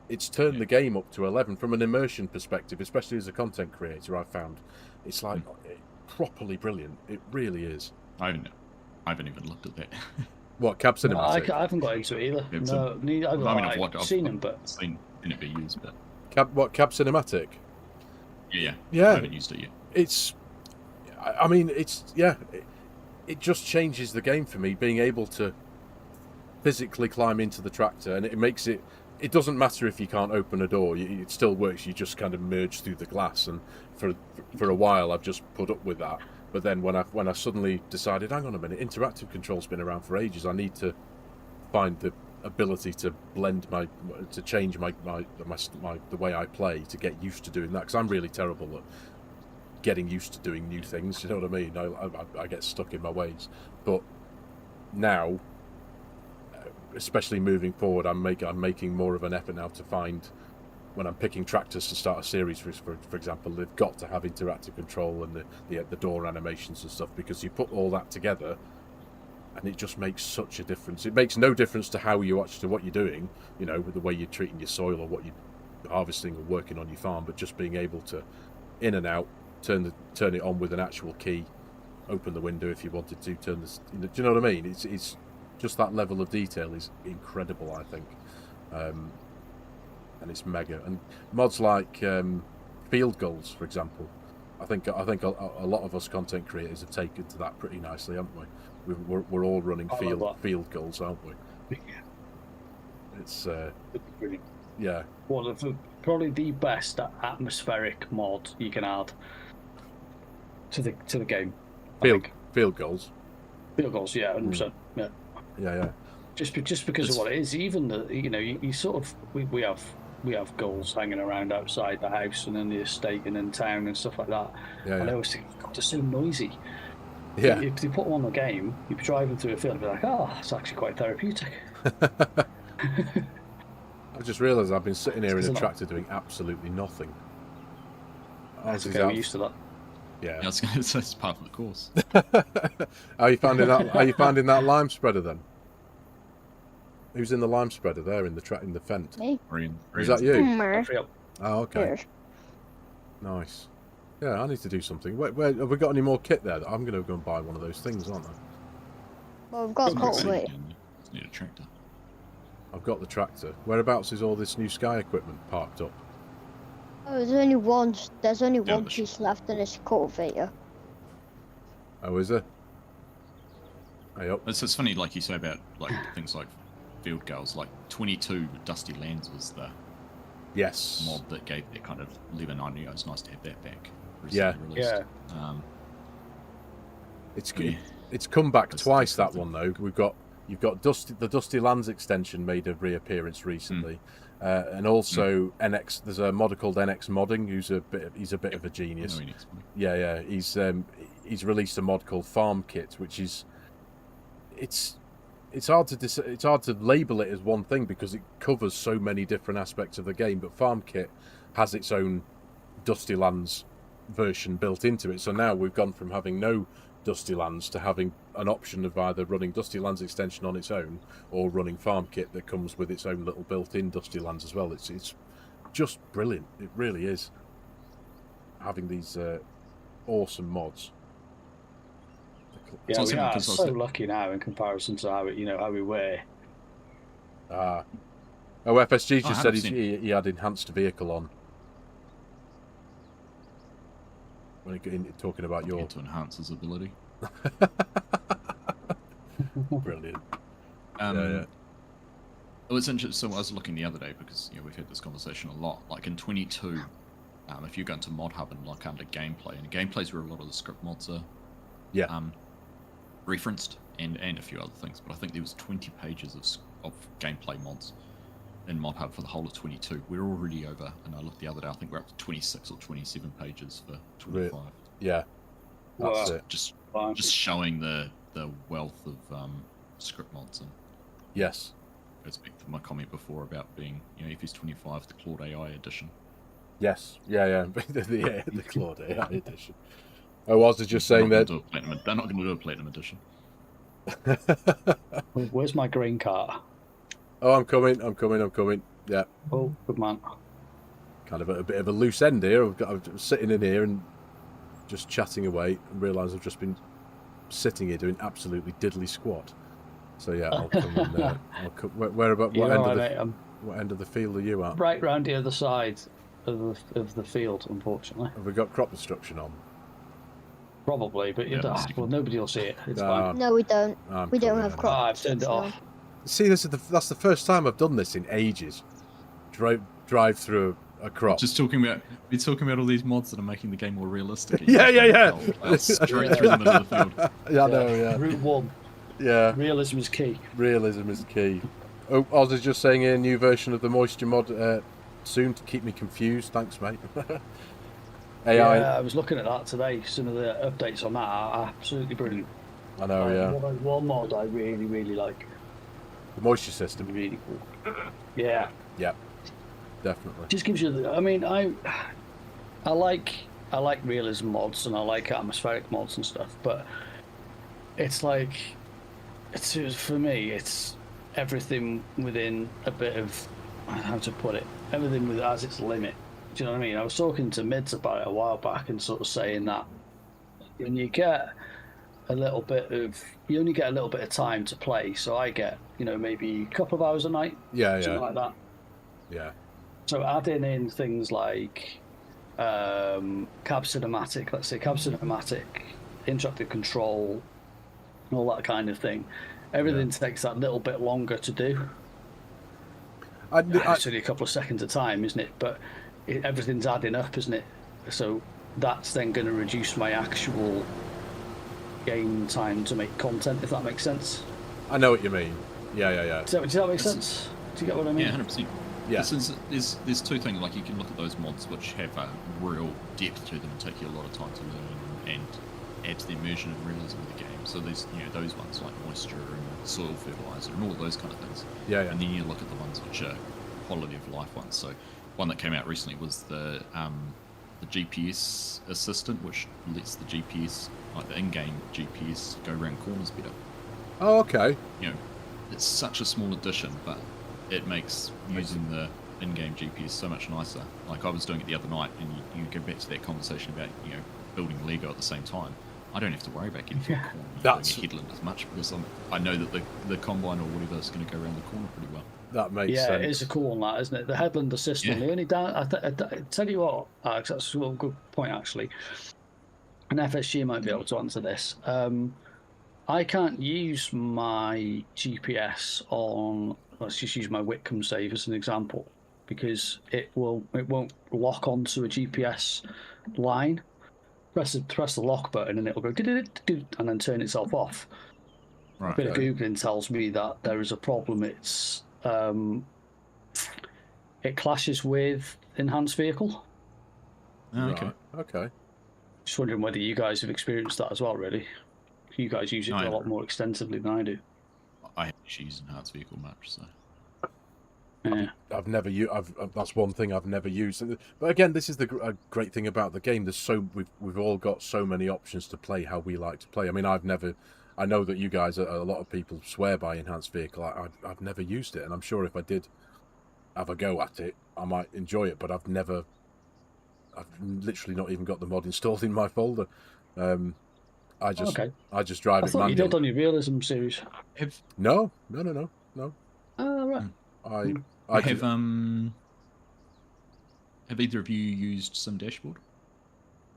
It's turned the game up to 11 from an immersion perspective, especially as a content creator. I've found it's like properly brilliant. It really is. I haven't even looked at that. What, Cab No, I Cinematic? haven't got into it either. Yeah, No, neither. I've seen them, but seen it be used, but Cab Cinematic? yeah, Yeah. I haven't used it yet. I mean, it just changes the game for me, being able to physically climb into the tractor, and it makes it doesn't matter if you can't open a door, it still works. You just kind of merge through the glass, and for a while I've just put up with that. But then when I suddenly decided, hang on a minute, interactive control's been around for ages, I need to find the ability to change the way I play, to get used to doing that, because I'm really terrible at getting used to doing new things. You know what I mean? I get stuck in my ways. But now, especially moving forward, I'm making more of an effort now to find, when I'm picking tractors to start a series, for example, they've got to have interactive control and the door animations and stuff, because you put all that together and it just makes such a difference. It makes no difference to what you're doing, you know, with the way you're treating your soil or what you're harvesting or working on your farm, but just being able to in and out, turn it on with an actual key, open the window if you wanted to, turn this, do you know what I mean? It's just that level of detail is incredible, I think. And it's mega. And mods like field goals, for example, I think a lot of us content creators have taken to that pretty nicely, haven't we? We're all running field goals, aren't we? It's yeah. One of probably the best atmospheric mod you can add to the game. Field goals. Field goals, yeah, 100%. Yeah. Yeah. Just because of what it is, even you sort of we have goals hanging around outside the house and in the estate and in town and stuff like that. Yeah. And I always think, God, they're so noisy. Yeah. If you put them on the game, you'd be driving through a field and be like, oh, it's actually quite therapeutic. I just realised I've been sitting here in a tractor doing absolutely nothing. That's okay, we're used to that. Yeah. That's part of the course. Are you finding that lime spreader then? Who's in the lime spreader there in the fent? Me. Is that you? Oh, okay. Here. Nice. Yeah, I need to do something. Where have we got any more kit there? I'm going to go and buy one of those things, aren't I? Well, we've got cultivator. Need a tractor. I've got the tractor. Whereabouts is all this new Sky equipment parked up? Oh, there's only one. There's only one piece left, and it's cultivator. Oh, is there? Hey up. It's funny, like you say about like things like field goals. Like 22 Dusty Lands was the mod that gave that kind of 1190. It was nice to have that back. Yeah. Released. Yeah. It's good. It's come back twice, that one though. You've got the Dusty Lands extension made a reappearance recently, and also NX. There's a modder called NX Modding, he's a bit of a genius. Yeah. He's released a mod called Farm Kit, which is it's hard to label it as one thing because it covers so many different aspects of the game. But Farm Kit has its own Dusty Lands version built into it. So now we've gone from having no Dusty Lands to having an option of either running Dusty Lands extension on its own or running Farm Kit that comes with its own little built-in Dusty Lands as well. It's just brilliant. It really is, having these awesome mods. Yeah, we are so lucky now in comparison to how we were. FSG just said he had enhanced vehicle on. When he got talking about your to enhance his ability. Brilliant. Yeah. It was interesting. So I was looking the other day because we've had this conversation a lot. Like in 22, if you go into Mod Hub and look under gameplay, and gameplay's where a lot of the script mods are referenced, and a few other things. But I think there was 20 pages of gameplay mods in Mod Hub for the whole of 22. We're already over, and I looked the other day, I think we're up to 26 or 27 pages for 25. Yeah, that's it. Just showing the wealth of script mods. And yes, goes back to my comment before about being, FS 25, the Claude AI edition. Yes, yeah, the Claude AI edition. I was just saying that they're not going to do a platinum edition. Where's my green cart? Oh, I'm coming. Yeah. Oh, good man. Kind of a bit of a loose end here. I'm sitting in here and just chatting away and realise I've just been sitting here doing absolutely diddly squat. So yeah, I'll come and I'll come. Where about You're what end all of right, the mate. what end of the field are you at? Right round the other side of the field, unfortunately. Have we got crop destruction on? Probably, but Yeah, well, nobody will see it. It's No. fine. No, we don't. I'm We don't coming have in. crop I've turned it destruction off. See, that's the first time I've done this in ages. Drive through a crop. Just talking about we're talking about all these mods that are making the game more realistic. Yeah. Straight through the middle of the field. Yeah, I know. Yeah. Route 1. Yeah. Realism is key. Realism is key. Oh, Oz is just saying a new version of the moisture mod soon to keep me confused. Thanks, mate. AI. Yeah, I was looking at that today. Some of the updates on that are absolutely brilliant. I know, yeah. One mod I really, really like. The moisture system. Really cool. Yeah. Yeah, definitely. Just gives you. I mean, I like realism mods and I like atmospheric mods and stuff, but it's like for me, it's everything within a bit of, how to put it, everything has its limit. Do you know what I mean? I was talking to Mids about it a while back and sort of saying that when you get a little bit of, you only get a little bit of time to play. So I get, maybe a couple of hours a night, something like that. Yeah. So adding in things like cab cinematic, let's say cab cinematic, interactive control, all that kind of thing. Everything takes that little bit longer to do. It's only a couple of seconds at time, isn't it? But everything's adding up, isn't it? So that's then going to reduce my actual game time to make content, if that makes sense. I know what you mean. Yeah. Does that make sense? Do you get what I mean? Yeah, 100%. Yeah. There's two things. Like, you can look at those mods which have a real depth to them and take you a lot of time to learn and add to the immersion and realism of the game. So there's those ones like moisture and soil fertilizer and all of those kind of things. Yeah. And then you look at the ones which are quality of life ones. So one that came out recently was the GPS assistant, which lets the GPS, like the in-game GPS, go around corners better. Oh, okay. It's such a small addition, but it makes using the in-game GPS so much nicer. Like, I was doing it the other night, and you go back to that conversation about building Lego at the same time. I don't have to worry about getting to a corner doing a headland as much, because I know that the combine or whatever is going to go around the corner pretty well. That makes sense. Yeah, it is a cool one, that, isn't it? The headland assistant. The only I tell you what, Alex, that's a good point actually. And FSG might be able to answer this. I can't use my GPS on. Let's just use my Whitcomb save as an example, because it won't lock onto a GPS line. Press the lock button and it'll go and then turn itself off. Right. A bit of Googling tells me that there is a problem. It's it clashes with enhanced vehicle. Okay. Okay. Just wondering whether you guys have experienced that as well. Really, you guys use it a lot more extensively than I do. I haven't used enhanced vehicle much, so. Yeah. I've never used. That's one thing I've never used. But again, this is the great thing about the game. There's we've all got so many options to play how we like to play. I mean, I know that you guys, a lot of people swear by enhanced vehicle. I've never used it, and I'm sure if I did have a go at it, I might enjoy it. But I've literally not even got the mod installed in my folder. I just drive it manually. I thought you did on your realism series. No. Oh, right. Have either of you used some dashboard?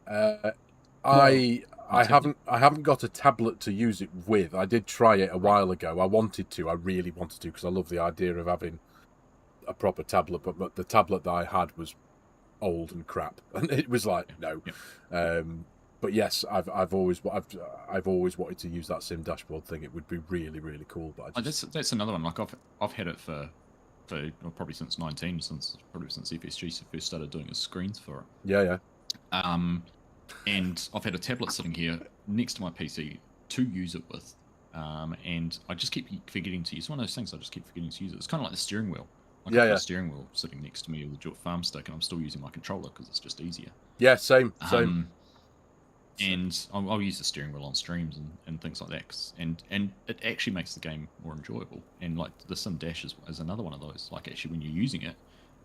I haven't got a tablet to use it with. I did try it a while ago. I really wanted to, because I love the idea of having a proper tablet. But the tablet that I had was old and crap, and it was like no. Yep. But yes, I've always wanted to use that sim dashboard thing. It would be really, really cool. But that's another one. Like, I've had it for probably since 19, since FSG first started doing his screens for it. Yeah. And I've had a tablet sitting here next to my PC to use it with, and I just keep forgetting to use. One of those things I just keep forgetting to use it. It's kind of like the steering wheel. I've got the steering wheel sitting next to me with the farm stick, and I'm still using my controller because it's just easier. Yeah, same. And I'll use the steering wheel on streams and things like that, and it actually makes the game more enjoyable. And like the Sim Dash is another one of those. Like, actually, when you're using it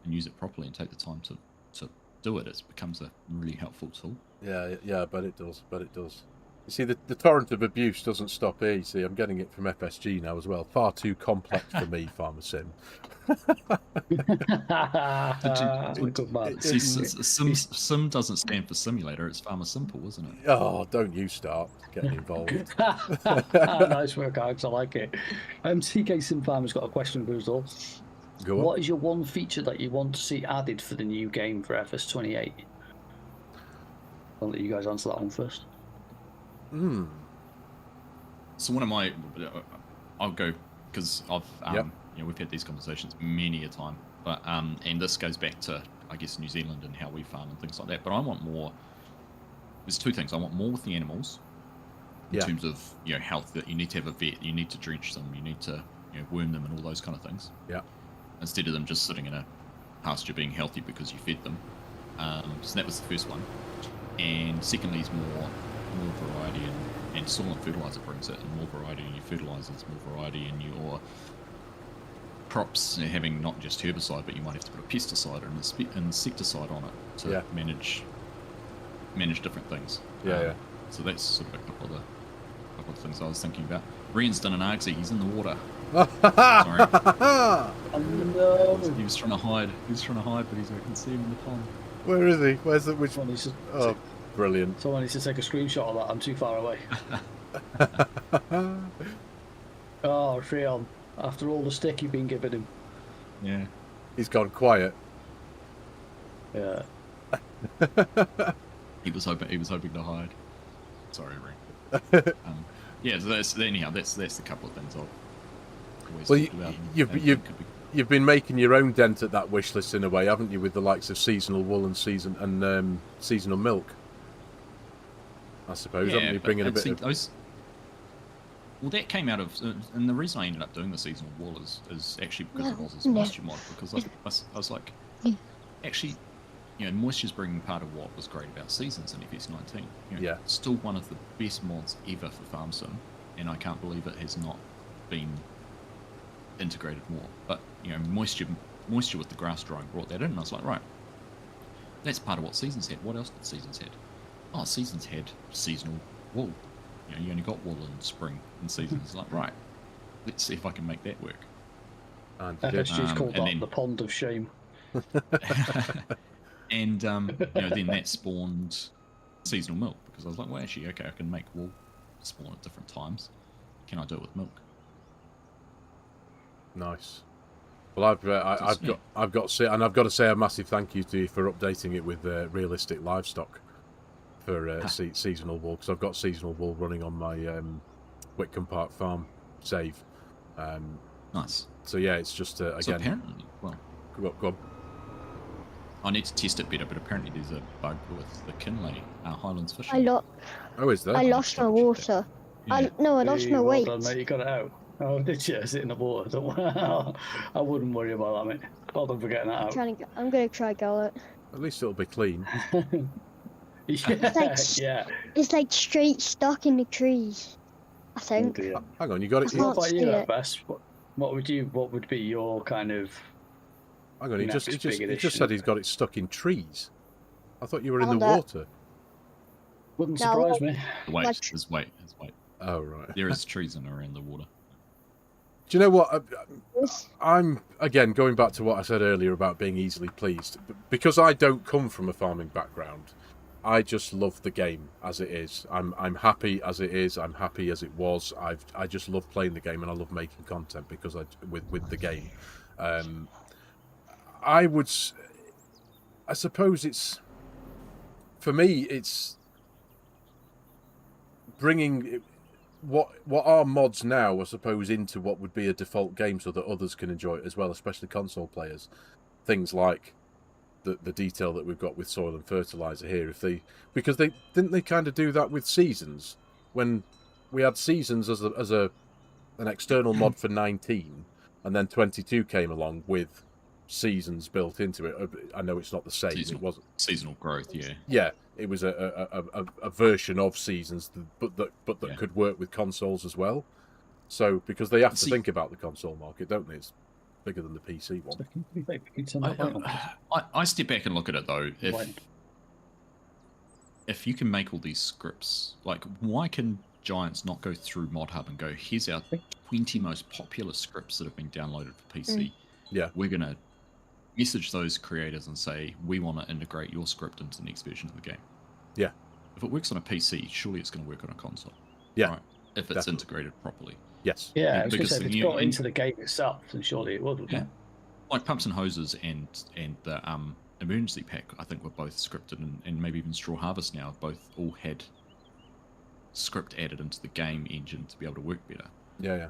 and use it properly and take the time to do it, it becomes a really helpful tool. Yeah, but it does. You see, the torrent of abuse doesn't stop here. You see, I'm getting it from FSG now as well. Far too complex for me, FARMERSIM. Good man. See, sim doesn't stand for simulator. It's Farmer Simple, isn't it? Oh, don't you start getting involved. Nice work, Args. I like it. TK Sim Farmer's got a question for us all. Go on. What is your one feature that you want to see added for the new game for FS28? I'll let you guys answer that one first. So one of my, I'll go because I've, you know, we've had these conversations many a time, but and this goes back to, I guess, New Zealand and how we farm and things like that. But I want more. There's two things. I want more with the animals, in terms of, you know, health. That you need to have a vet, you need to drench them, you need to, you know, worm them and all those kind of things. Yeah. Instead of them just sitting in a pasture being healthy because you fed them. So that was the first one. And secondly is more variety, and soil and fertilizer brings it, and more variety in your fertilizers, more variety in your crops, having not just herbicide, but you might have to put a pesticide or an insecticide on it to manage different things. So that's sort of a couple of things I was thinking about. Brian's done an Argsy, he's in the water. Sorry. No. He was trying to hide. But I can see him in the pond. Where is he? Where's the which one? Oh, brilliant! Someone needs to take a screenshot of that. I'm too far away. Oh, Freon! After all the stick you've been giving him. Yeah. He's gone quiet. Yeah. He was hoping to hide. Sorry, Ray. Yeah. So that's the couple of things I've always talked about. You've been making your own dent at that wish list in a way, haven't you, with the likes of seasonal wool and seasonal milk? I suppose, haven't you? Bringing a bit of... Well, that came out of, and the reason I ended up doing the seasonal wool is actually because of Oz's moisture mod, because I was like, actually, you know, moisture's bringing part of what was great about seasons in FS19. You know, still one of the best mods ever for FarmSim, and I can't believe it has not been integrated more. But you know, moisture with the grass drying brought that in, and I was like, right, that's part of what Seasons had. What else did Seasons had? Oh, Seasons had seasonal wool. You know, you only got wool in spring and Seasons. Like, right, let's see if I can make that work. FSG's called that the pond of shame. And you know, then that spawned seasonal milk, because I was like, well, actually, okay, I can make wool spawn at different times. Can I do it with milk? Nice. Well, I've got to say a massive thank you to you for updating it with realistic livestock for seasonal wool, because I've got seasonal wool running on my Whitcomb Park farm save. Nice. So yeah, it's just again. So apparently, well, go on. I need to test it better, but apparently there's a bug with the Kinley Highlands fishing. Is there? I lost my water. Yeah. I lost my weight. Well done, mate. You got it out. Oh, did you? Is it in the water? Don't I wouldn't worry about that, mate. Well done for getting that out. I'm going to try go it. At least it'll be clean. It's like straight stuck in the trees, I think. Oh, hang on, you got it. What about you, Bess? What would be your kind of... Hang on, he just said he's got it stuck in trees. I thought you were in the water. Wouldn't surprise me. There's weight. Oh, right. There is trees in around the water. Do you know what? I'm, again, going back to what I said earlier about being easily pleased. Because I don't come from a farming background, I just love the game as it is. I'm happy as it is. I'm happy as it was. I just love playing the game, and I love making content because with the game. I suppose it's, for me, it's bringing what are mods now, I suppose, into what would be a default game so that others can enjoy it as well, especially console players. Things like the detail that we've got with soil and fertilizer here, because they didn't kind of do that with Seasons when we had Seasons as an external mod for 19, and then 22 came along with Seasons built into it. I know it's not the same. It wasn't seasonal growth. Yeah, it was a version of Seasons, but that could work with consoles as well. So because they have to think about the console market, don't they? It's bigger than the PC one. I step back and look at it though. if you can make all these scripts, like why can Giants not go through Mod Hub and go, here's our 20 most popular scripts that have been downloaded for PC. Yeah. We're going to message those creators and say, we want to integrate your script into the next version of the game. Yeah. If it works on a PC, surely it's going to work on a console. Yeah. Right? If it's integrated properly. Yes. Yeah, I was going to because say, if it's got into the game itself, then surely it would, wouldn't it? Like Pumps and Hoses and the Emergency Pack, I think were both scripted, and maybe even Straw Harvest now, both all had script added into the game engine to be able to work better. Yeah, yeah.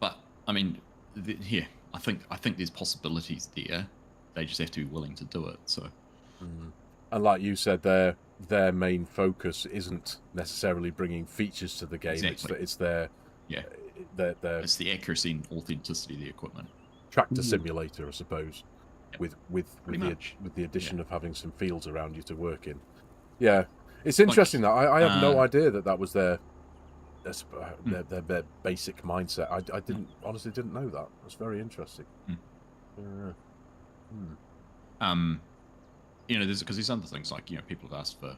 But I mean, I think there's possibilities there. They just have to be willing to do it. So, and like you said, their main focus isn't necessarily bringing features to the game. Exactly. It's their it's the accuracy and authenticity of the equipment. Tractor simulator, I suppose, Yep. with the addition of having some fields around you to work in. Yeah, it's interesting that I have no idea that was their basic mindset. I honestly didn't know that. That's very interesting. You know, there's other things like, you know, people have asked for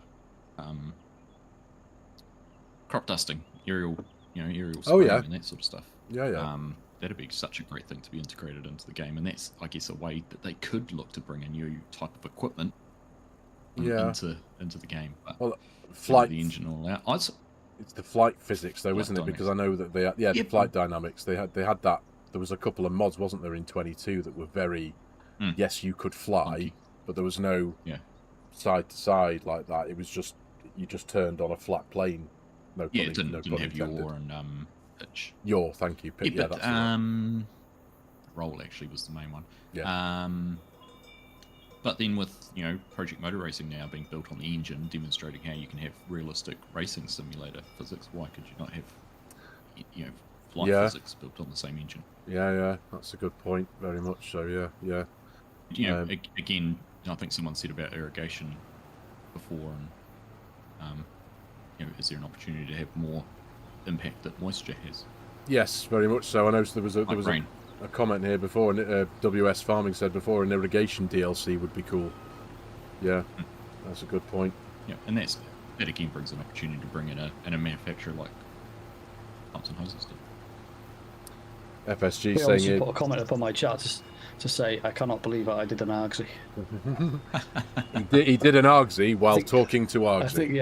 crop dusting, aerial spraying and that sort of stuff. Yeah. That'd be such a great thing to be integrated into the game, and that's, I guess, a way that they could look to bring a new type of equipment into the game. But well, flight, the engine and all that. It's the flight physics, though, isn't it? Because I know that the flight dynamics. They had that. There was a couple of mods, wasn't there, in 22 that were very. Yes, you could fly, but there was no side to side like that. It was just you just turned on a flat plane. No, it didn't have yaw and pitch. Yaw, thank you. But that's roll actually was the main one. Yeah. But then with, you know, Project Motor Racing now being built on the engine, demonstrating how you can have realistic racing simulator physics, why could you not have, you know, flight physics built on the same engine? Yeah, that's a good point. Very much so. Yeah. You know, again, I think someone said about irrigation before, and you know, is there an opportunity to have more impact that moisture has? Yes, very much so. I noticed there was a comment here before, and WS Farming said before an irrigation DLC would be cool. Yeah, that's a good point. Yeah, and that again brings an opportunity to bring in a manufacturer like Pumps and Hoses did. FSG he saying also put a comment up on my chat to say, I cannot believe I did an Argsy. he did an Argsy while talking to Argsy.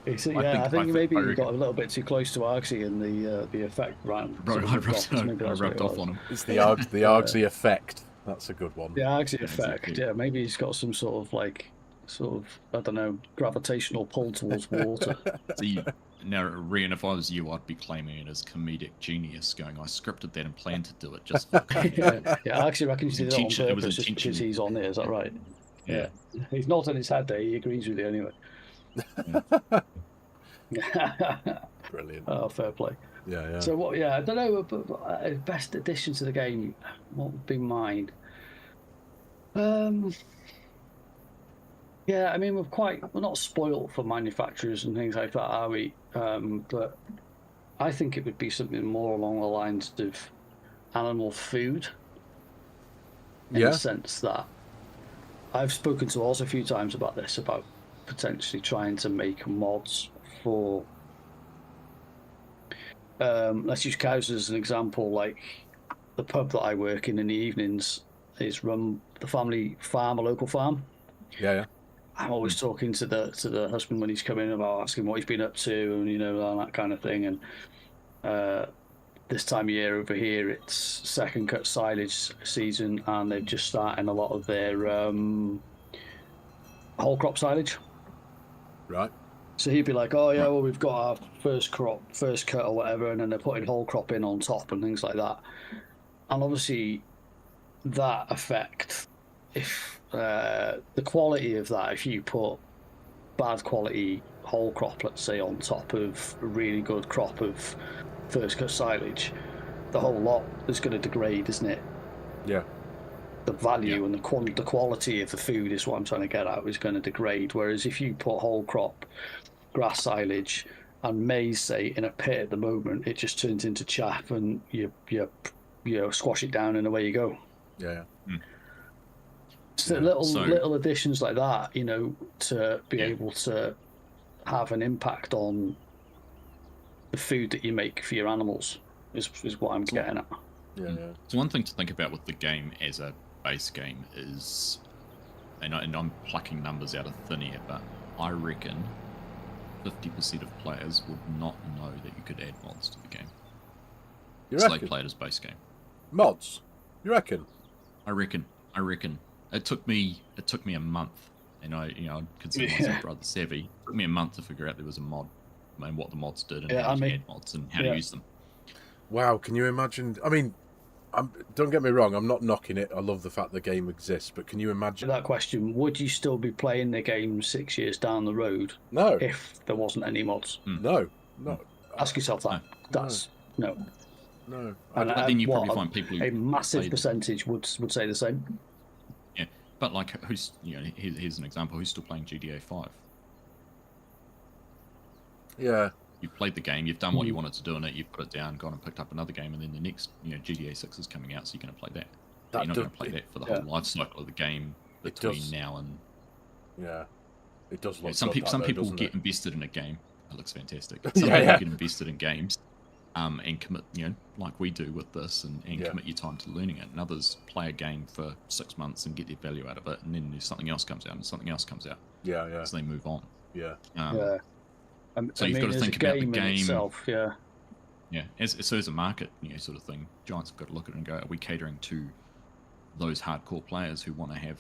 I think, I think maybe he got a little bit too close to Argsy and the effect ran. I rubbed off on him. It's the Argsy effect. That's a good one. The Argsy effect, yeah. Maybe he's got some sort of, I don't know, gravitational pull towards water. See, now, Rian, if I was you, I'd be claiming it as comedic genius, going, I scripted that and planned to do it just for I actually reckon he did it on purpose just because he's on there, is that right? Yeah. He's not in his head there, he agrees with you anyway. Brilliant. Oh, fair play. Yeah. So what? Yeah, I don't know. But best addition to the game, what would be mine? Yeah, I mean we're not spoilt for manufacturers and things like that, are we? But I think it would be something more along the lines of animal food. In the sense that I've spoken to Oz a few times about this, about potentially trying to make mods for let's use cows as an example. Like the pub that I work in the evenings is run the family farm, a local farm. Yeah. I'm always talking to the husband when he's coming about asking what he's been up to and, you know, and that kind of thing. And this time of year over here, it's second cut silage season, and they're just starting a lot of their whole crop silage. Right. So he'd be like, oh yeah, well, we've got our first cut or whatever, and then they're putting whole crop in on top and things like that. And obviously that affects if the quality of that, if you put bad quality whole crop, let's say, on top of a really good crop of first cut silage, the whole lot is going to degrade, isn't it? Yeah. The value and the quality of the food is what I'm trying to get at, is going to degrade. Whereas if you put whole crop grass silage and maize, say, in a pit at the moment, it just turns into chaff, and you squash it down and away you go. Yeah. So little additions like that, you know, to be able to have an impact on the food that you make for your animals is what I'm getting at. Yeah. So one thing to think about with the game as a base game is, and I'm plucking numbers out of thin air, but I reckon 50% of players would not know that you could add mods to the game. So they play it as base game. Mods? You reckon? I reckon. It took me a month, and I consider myself rather savvy. It took me a month to figure out there was a mod, and what the mods did, and how to add mods and how to use them. Wow, can you imagine? I mean, don't get me wrong, I'm not knocking it. I love the fact the game exists, but can you imagine that question? Would you still be playing the game 6 years down the road? No. If there wasn't any mods? No. Ask yourself that. That's no. But then you probably find people who a massive percentage would say the same. Yeah, but like, here's an example. Who's still playing GTA 5? Yeah. You've played the game, you've done what you wanted to do in it, you've put it down, gone and picked up another game, and then the next, GTA 6 is coming out, so you're going to play that. But you're not going to play that for the whole life cycle of the game between now and... Yeah. It does look Some people get invested in a game. It looks fantastic. Some people get invested in games and commit, like we do with this, and commit your time to learning it. And others play a game for 6 months and get their value out of it, and then something else comes out, and something else comes out. Yeah. So they move on. Yeah. So you've got to think about the game itself. Yeah. As a market, sort of thing. Giants have got to look at it and go, are we catering to those hardcore players who want to have,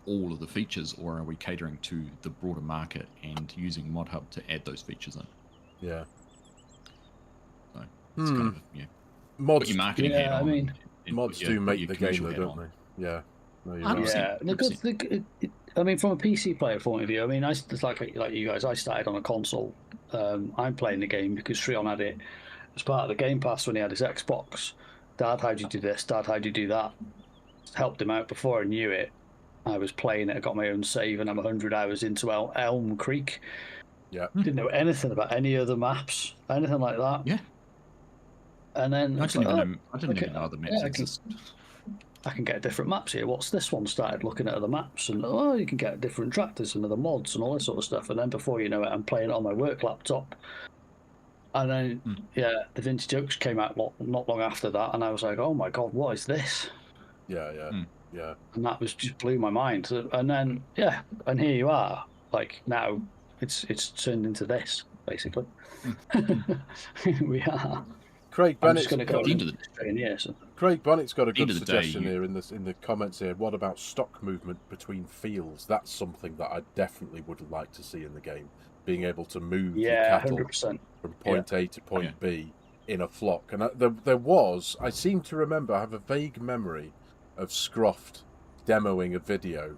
all of the features, or are we catering to the broader market and using ModHub to add those features in? Yeah. So it's kind of mods. Put your marketing hat on. I mean, mods do make the game, though, don't they? Yeah. No, you're right. I mean, from a PC player point of view, I mean, like you guys, I started on a console. I'm playing the game because Freon had it as part of the Game Pass when he had his Xbox. Dad, how'd you do this? Dad, how'd you do that? Helped him out before I knew it. I was playing it. I got my own save, and I'm 100 hours into Elm Creek. Yeah. Didn't know anything about any other maps, anything like that. Yeah. And then I didn't even know the maps exist. I can get different maps here. What's this one? Started looking at other maps, and you can get different tractors and other mods and all this sort of stuff. And then before you know it, I'm playing it on my work laptop. And then the Vintage Oaks came out not long after that, and I was like, oh my god, what is this? Yeah. And that just blew my mind. And then and here you are. Like now, it's turned into this basically. We are. Craig Bennett's going to go into the train here. So. Craig Bennett's got a good suggestion here in the comments here. What about stock movement between fields? That's something that I definitely would like to see in the game. Being able to move the cattle 100%. from point A to point B in a flock. And there was, I seem to remember, I have a vague memory of Scroft demoing a video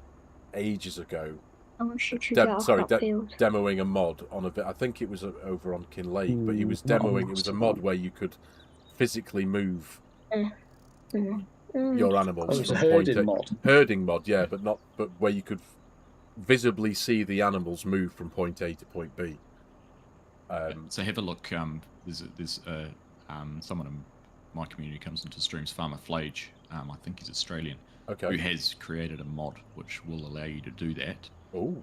ages ago. Demoing a mod on a bit. I think it was over on Kinlake, but he was demoing. It was a mod where you could physically move your animals. It was a herding mod. Herding mod, yeah, but where you could visibly see the animals move from point A to point B. So have a look. There's someone in my community comes into streams, Farmer Flage. I think he's Australian. Okay. Who has created a mod which will allow you to do that. Oh,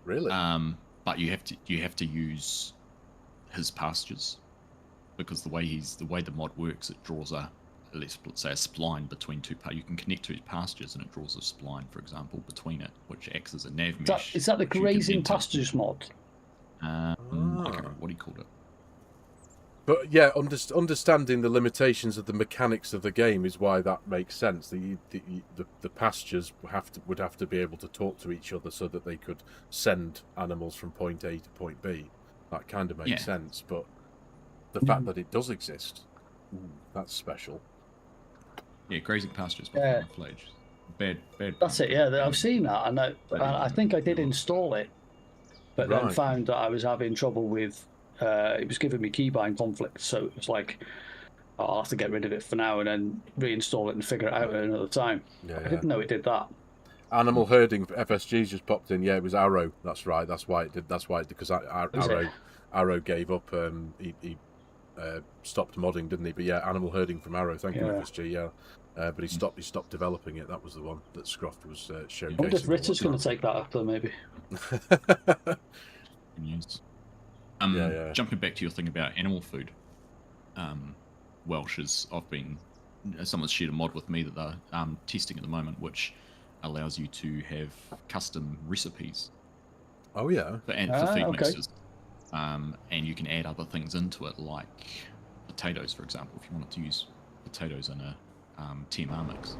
really? But you have to use his pastures, because the way the mod works, it draws let's say a spline between two. You can connect to his pastures, and it draws a spline, for example, between it, which acts as a nav mesh. Is that the grazing pastures mod? I can't remember what he called it. But yeah, understanding the limitations of the mechanics of the game is why that makes sense. The pastures would have to be able to talk to each other so that they could send animals from point A to point B. That kind of makes sense. But the fact that it does exist, that's special. Yeah, grazing pastures by Flage. Bad. That's it. Yeah, I've seen that, and I think I did install it, but then found that I was having trouble with. It was giving me keybind conflict, so it was like, I'll have to get rid of it for now and then reinstall it and figure it out at another time. I didn't know it did that. Animal herding FSG's just popped in. Yeah, it was Arrow. That's right. That's why it did. Because Arrow gave up. He stopped modding, didn't he? But yeah, animal herding from Arrow. Thank you, FSG. Yeah, but he stopped developing it. That was the one that Scroft was showcasing. I wonder if Ritter's going to take that up though, maybe. News. Yeah. Jumping back to your thing about animal food, Welsh someone's shared a mod with me that they're testing at the moment, which allows you to have custom recipes. Oh yeah. For feed mixes. And you can add other things into it, like potatoes, for example, if you wanted to use potatoes in a TMR mix.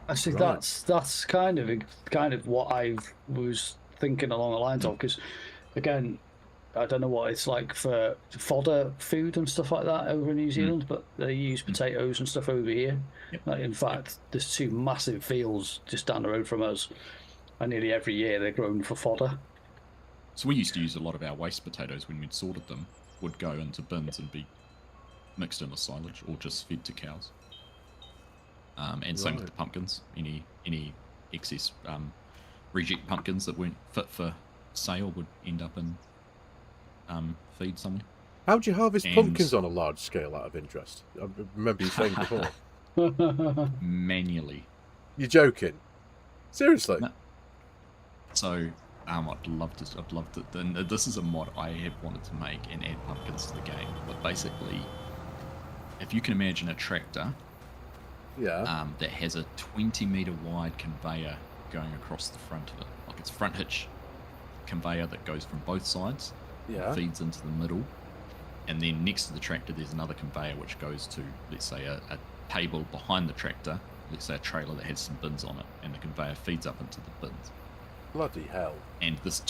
Actually, that's kind of what I was thinking along the lines of, because again, I don't know what it's like for fodder food and stuff like that over in New Zealand, but they use potatoes and stuff over here. Yep. Like, in fact, there's 2 massive fields just down the road from us, and nearly every year they're grown for fodder. So we used to use a lot of our waste potatoes when we'd sorted them, would go into bins and be mixed in with silage or just fed to cows. And same with the pumpkins. Any excess reject pumpkins that weren't fit for sale would end up in feed somewhere. How do you harvest pumpkins on a large scale, out of interest? I remember you saying before. Manually. You're joking? Seriously? No. So I'd love to. And this is a mod I have wanted to make and add pumpkins to the game. But basically, if you can imagine a tractor, that has a 20-meter wide conveyor going across the front of it, like it's front hitch conveyor that goes from both sides, feeds into the middle, and then next to the tractor there's another conveyor which goes to, let's say, a table behind the tractor, let's say a trailer that has some bins on it, and the conveyor feeds up into the bins. Bloody hell. And this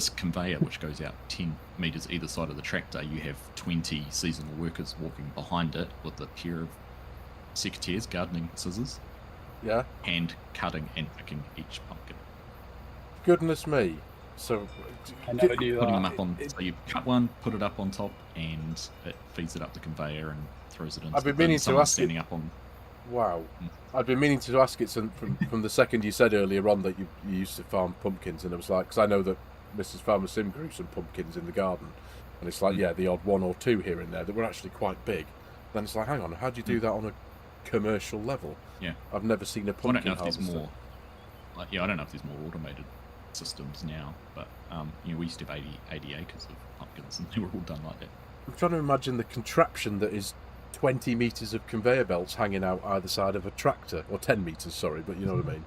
conveyor, which goes out 10 meters either side of the tractor, you have 20 seasonal workers walking behind it with a pair of secateurs, gardening scissors, hand cutting and picking each pumpkin. Goodness me. So I never knew putting them up on, so you cut one, put it up on top, and it feeds it up the conveyor and throws it into I've been meaning to ask standing up on. Wow. I've been meaning to ask it from the second you said earlier on that you used to farm pumpkins, and it was like, because I know that Mrs. FARMERSIM grew some pumpkins in the garden, and it's like, the odd 1 or 2 here and there that were actually quite big. Then it's like, hang on, how do you do that on a commercial level? Yeah. I've never seen a pumpkin I don't know if harvester. there's more. I don't know if there's more automated systems now, but we used to have 80 acres of pumpkins, and they were all done like that. I'm trying to imagine the contraption that is 20 meters of conveyor belts hanging out either side of a tractor, or 10 meters, sorry, but you know what I mean.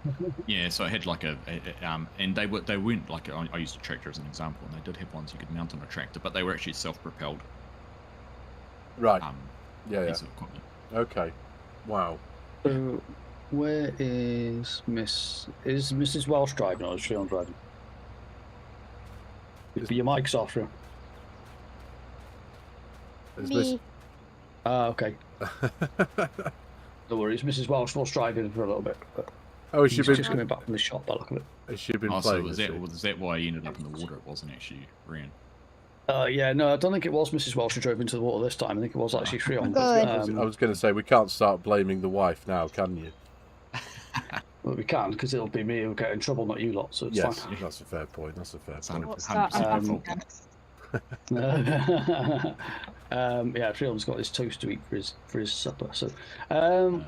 Yeah, so I had like and they weren't like, I used a tractor as an example, and they did have ones you could mount on a tractor, but they were actually self-propelled. Right. Piece of equipment. Okay. Wow. So, where is Mrs. Welsh driving, or is she on driving? Your mic's off, Rio. Me. Okay. No worries. Mrs. Welsh was driving for a little bit. But has she been just coming back from the shop by the look of it? Has she been so playing? was that why he ended up in the water? It wasn't actually Ryan. Yeah, no, I don't think it was Mrs. Welsh who drove into the water this time. I think it was actually Freon. Good. I was going to say, we can't start blaming the wife now, can you? Well, we can, because it'll be me who'll get in trouble, not you lot, so it's Yes, fine. that's a fair point. That's a fair point. What's that? Yeah, Freon's got his toast to eat for his supper. So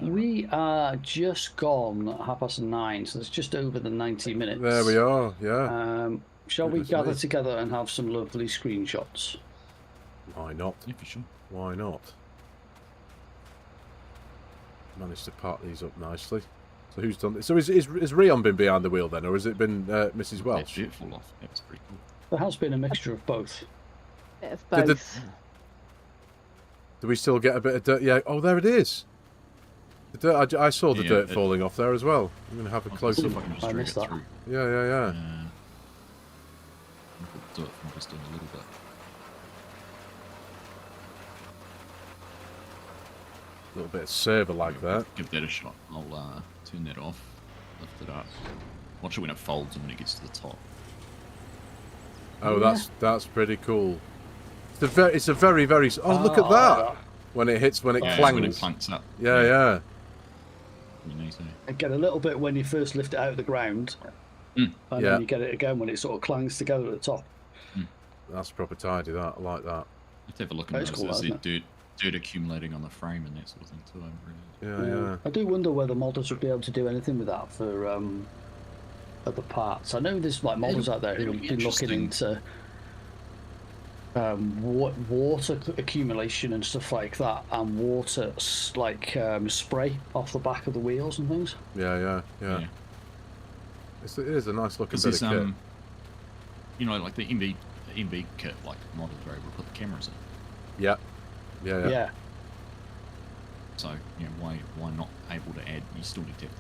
we are just gone 9:30, so it's just over the 90 minutes. There we are, yeah. Shall we Goodness gather me. together and have some lovely screenshots? Why not? Yeah, for sure. Why not? Managed to part these up nicely. So who's done this? So is Rion been behind the wheel then, or has it been Mrs. Welsh? That fall off. That was pretty cool. There has been a mixture of both. Bit of Did both. Do we still get a bit of dirt? Yeah. Oh, there it is. The dirt. I saw the dirt falling off there as well. I'm going to have a close I'll see look. if I can just I drag missed it that. through. Yeah. Do it from just in a little bit. A little bit of server lag there. Give that a shot. I'll turn that off. Lift it up. Watch it when it folds and when it gets to the top. Oh, that's pretty cool. It's a very very. Oh, look at that! When it hits, when it Yeah, clangs. when it clunks up. Yeah. Really nice, eh? I get a little bit when you first lift it out of the ground, and then you get it again when it sort of clangs together at the top. That's proper tidy. That I like that. Let's have a look That at is those. cool, Is isn't there it? dirt accumulating on the frame and that sort of thing too. Yeah. I do wonder whether modders would be able to do anything with that for other parts. I know there's like modders out there who have been looking into water accumulation and stuff like that, and water spray off the back of the wheels and things. Yeah. It is a nice looking bit of kit. You know, like the MV kit, like modders are able to put the cameras in. Yeah. So, you know, why not able to add? You still need to have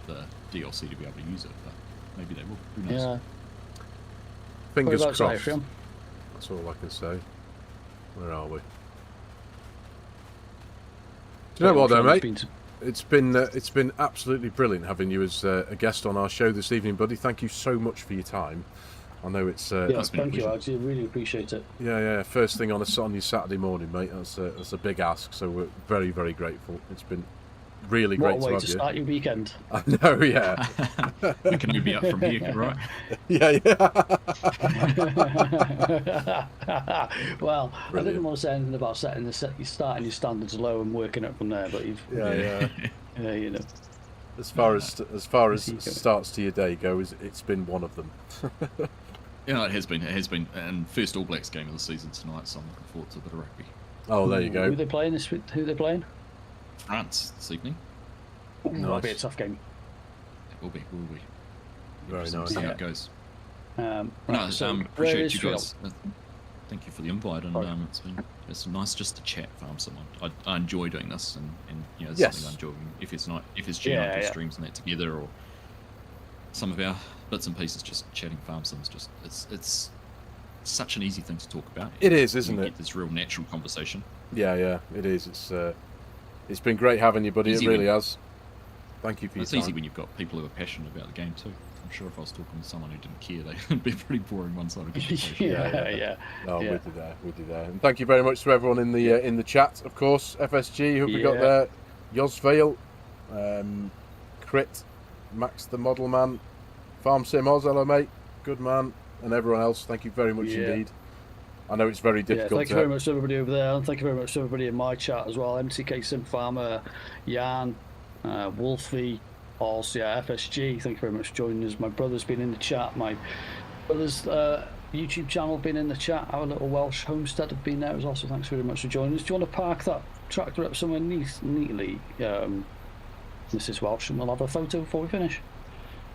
the DLC to be able to use it, but maybe they will. Who knows? Yeah. Fingers What about crossed. That's all I can say. Where are we? Do you know what, though, mate? It's been absolutely brilliant having you as a guest on our show this evening, buddy. Thank you so much for your time. I know it's thank you, Argsy. I really appreciate it. Yeah. First thing on your Saturday morning, mate. That's a big ask. So we're very, very grateful. It's been really great to have you. What a way to start your weekend. I know, yeah. We can only be up from here, right? Yeah. Well, brilliant. I didn't want to say anything about starting your standards low and working up from there, but you've yeah, you know. As far as starts to your day goes, it's been one of them. Yeah, it has been, and first All Blacks game of the season tonight, so I'm looking forward to a bit of rugby. Oh, there you go. Who are they playing Who are they playing? France this evening. Nice. That'll be a tough game. It will be. Very nice. See how it goes. Appreciate you guys. Thank you for the invite, and it's nice just to chat FARMERSIM. I enjoy doing this, and you know, it's something I enjoy. If it's streams and that together, or some of our bits and pieces, just chatting FARMERSIM is just it's such an easy thing to talk about. It is, isn't it? Get this real natural conversation. Yeah, it is. It's been great having you, buddy. It really has. Thank you for your time. It's easy when you've got people who are passionate about the game too. I'm sure if I was talking to someone who didn't care, they'd be a pretty boring one-sided conversation. Yeah. No, we do there. And thank you very much to everyone in the chat, of course. FSG, who have we got there? Yosvale, Crit, Max the Model Man, FARMERSIM Oz, hello mate, good man, and everyone else. Thank you very much indeed. I know it's very difficult. Thank you very much to everybody over there, and thank you very much to everybody in my chat as well. MTK Sim Farmer, Jan, Wolfie, Oz, FSG. Thank you very much for joining us. My brother's been in the chat. My brother's YouTube channel been in the chat. Our little Welsh homestead have been there as well. So thanks very much for joining us. Do you want to park that tractor up somewhere neatly, Mrs. Welsh, and we'll have a photo before we finish?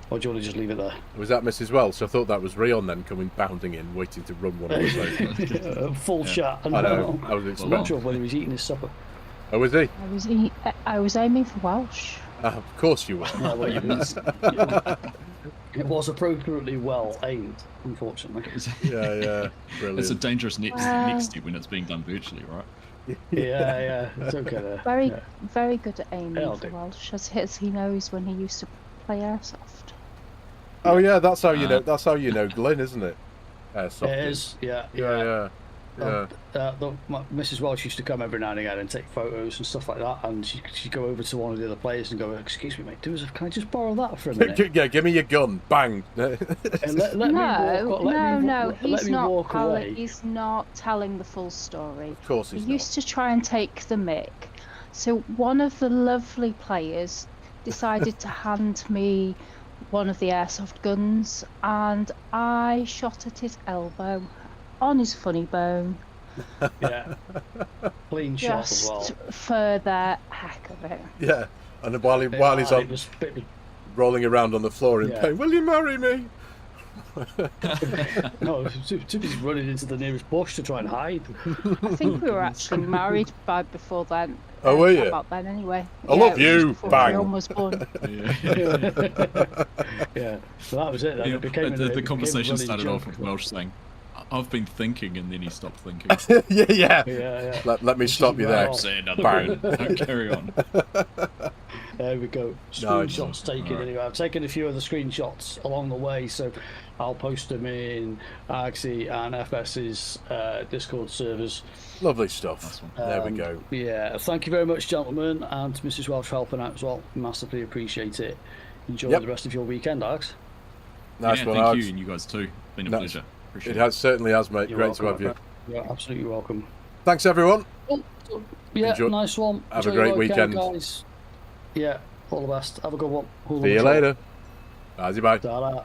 Or do you want to just leave it there? Was that Mrs. Welsh? I thought that was Rion then coming bounding in, waiting to run one of those. Full shot. I know. I was expecting. Not sure when he was eating his supper. Oh, was he? I was aiming for Welsh. Of course you were. Yeah, well, it was appropriately well aimed, unfortunately. Yeah, brilliant. It's a dangerous next step when it's being done virtually, right? Yeah, it's okay there. Very good at aiming for Welsh, as he knows when he used to play airsoft. Oh yeah, that's how you know. That's how you know Glenn, isn't it? Airsoft. It is. Yeah. Mrs. Welsh used to come every now and again and take photos and stuff like that, and she'd go over to one of the other players and go, "Excuse me, mate, can I just borrow that for a minute?" Yeah, give me your gun, bang. No, he's not telling the full story. Of course he's not. He used to try and take the mick. So one of the lovely players decided to hand me one of the airsoft guns, and I shot at his elbow. On his funny bone. Yeah. Clean shot as well. Just for the heck of it. Yeah. And while he's on rolling around on the floor in pain, will you marry me? No, too busy running into the nearest bush to try and hide. I think we were actually married before then. Oh, were you? About then, anyway. I love you. Bang. Rion was born. Yeah. So that was it. Then. The conversation started off with Welsh saying, "I've been thinking," and then he stopped thinking. Yeah. Let me stop you there. Say another word. Don't carry on. There we go. Screenshots taken anyway. I've taken a few of the screenshots along the way, so I'll post them in Argsy and FS's Discord servers. Lovely stuff. There we go. Yeah, thank you very much, gentlemen, and Mrs. Welsh for helping out as well. Massively appreciate it. Enjoy the rest of your weekend, Args. Nice one, thank you, and you guys too. Been a pleasure. It certainly has, mate. Great to have you. You're absolutely welcome. Thanks, everyone. Yeah, Enjoy. nice one. Have a Enjoy your great weekend, weekend. guys. Yeah, all the best. Have a good one. See you later. Bye. Ta-da.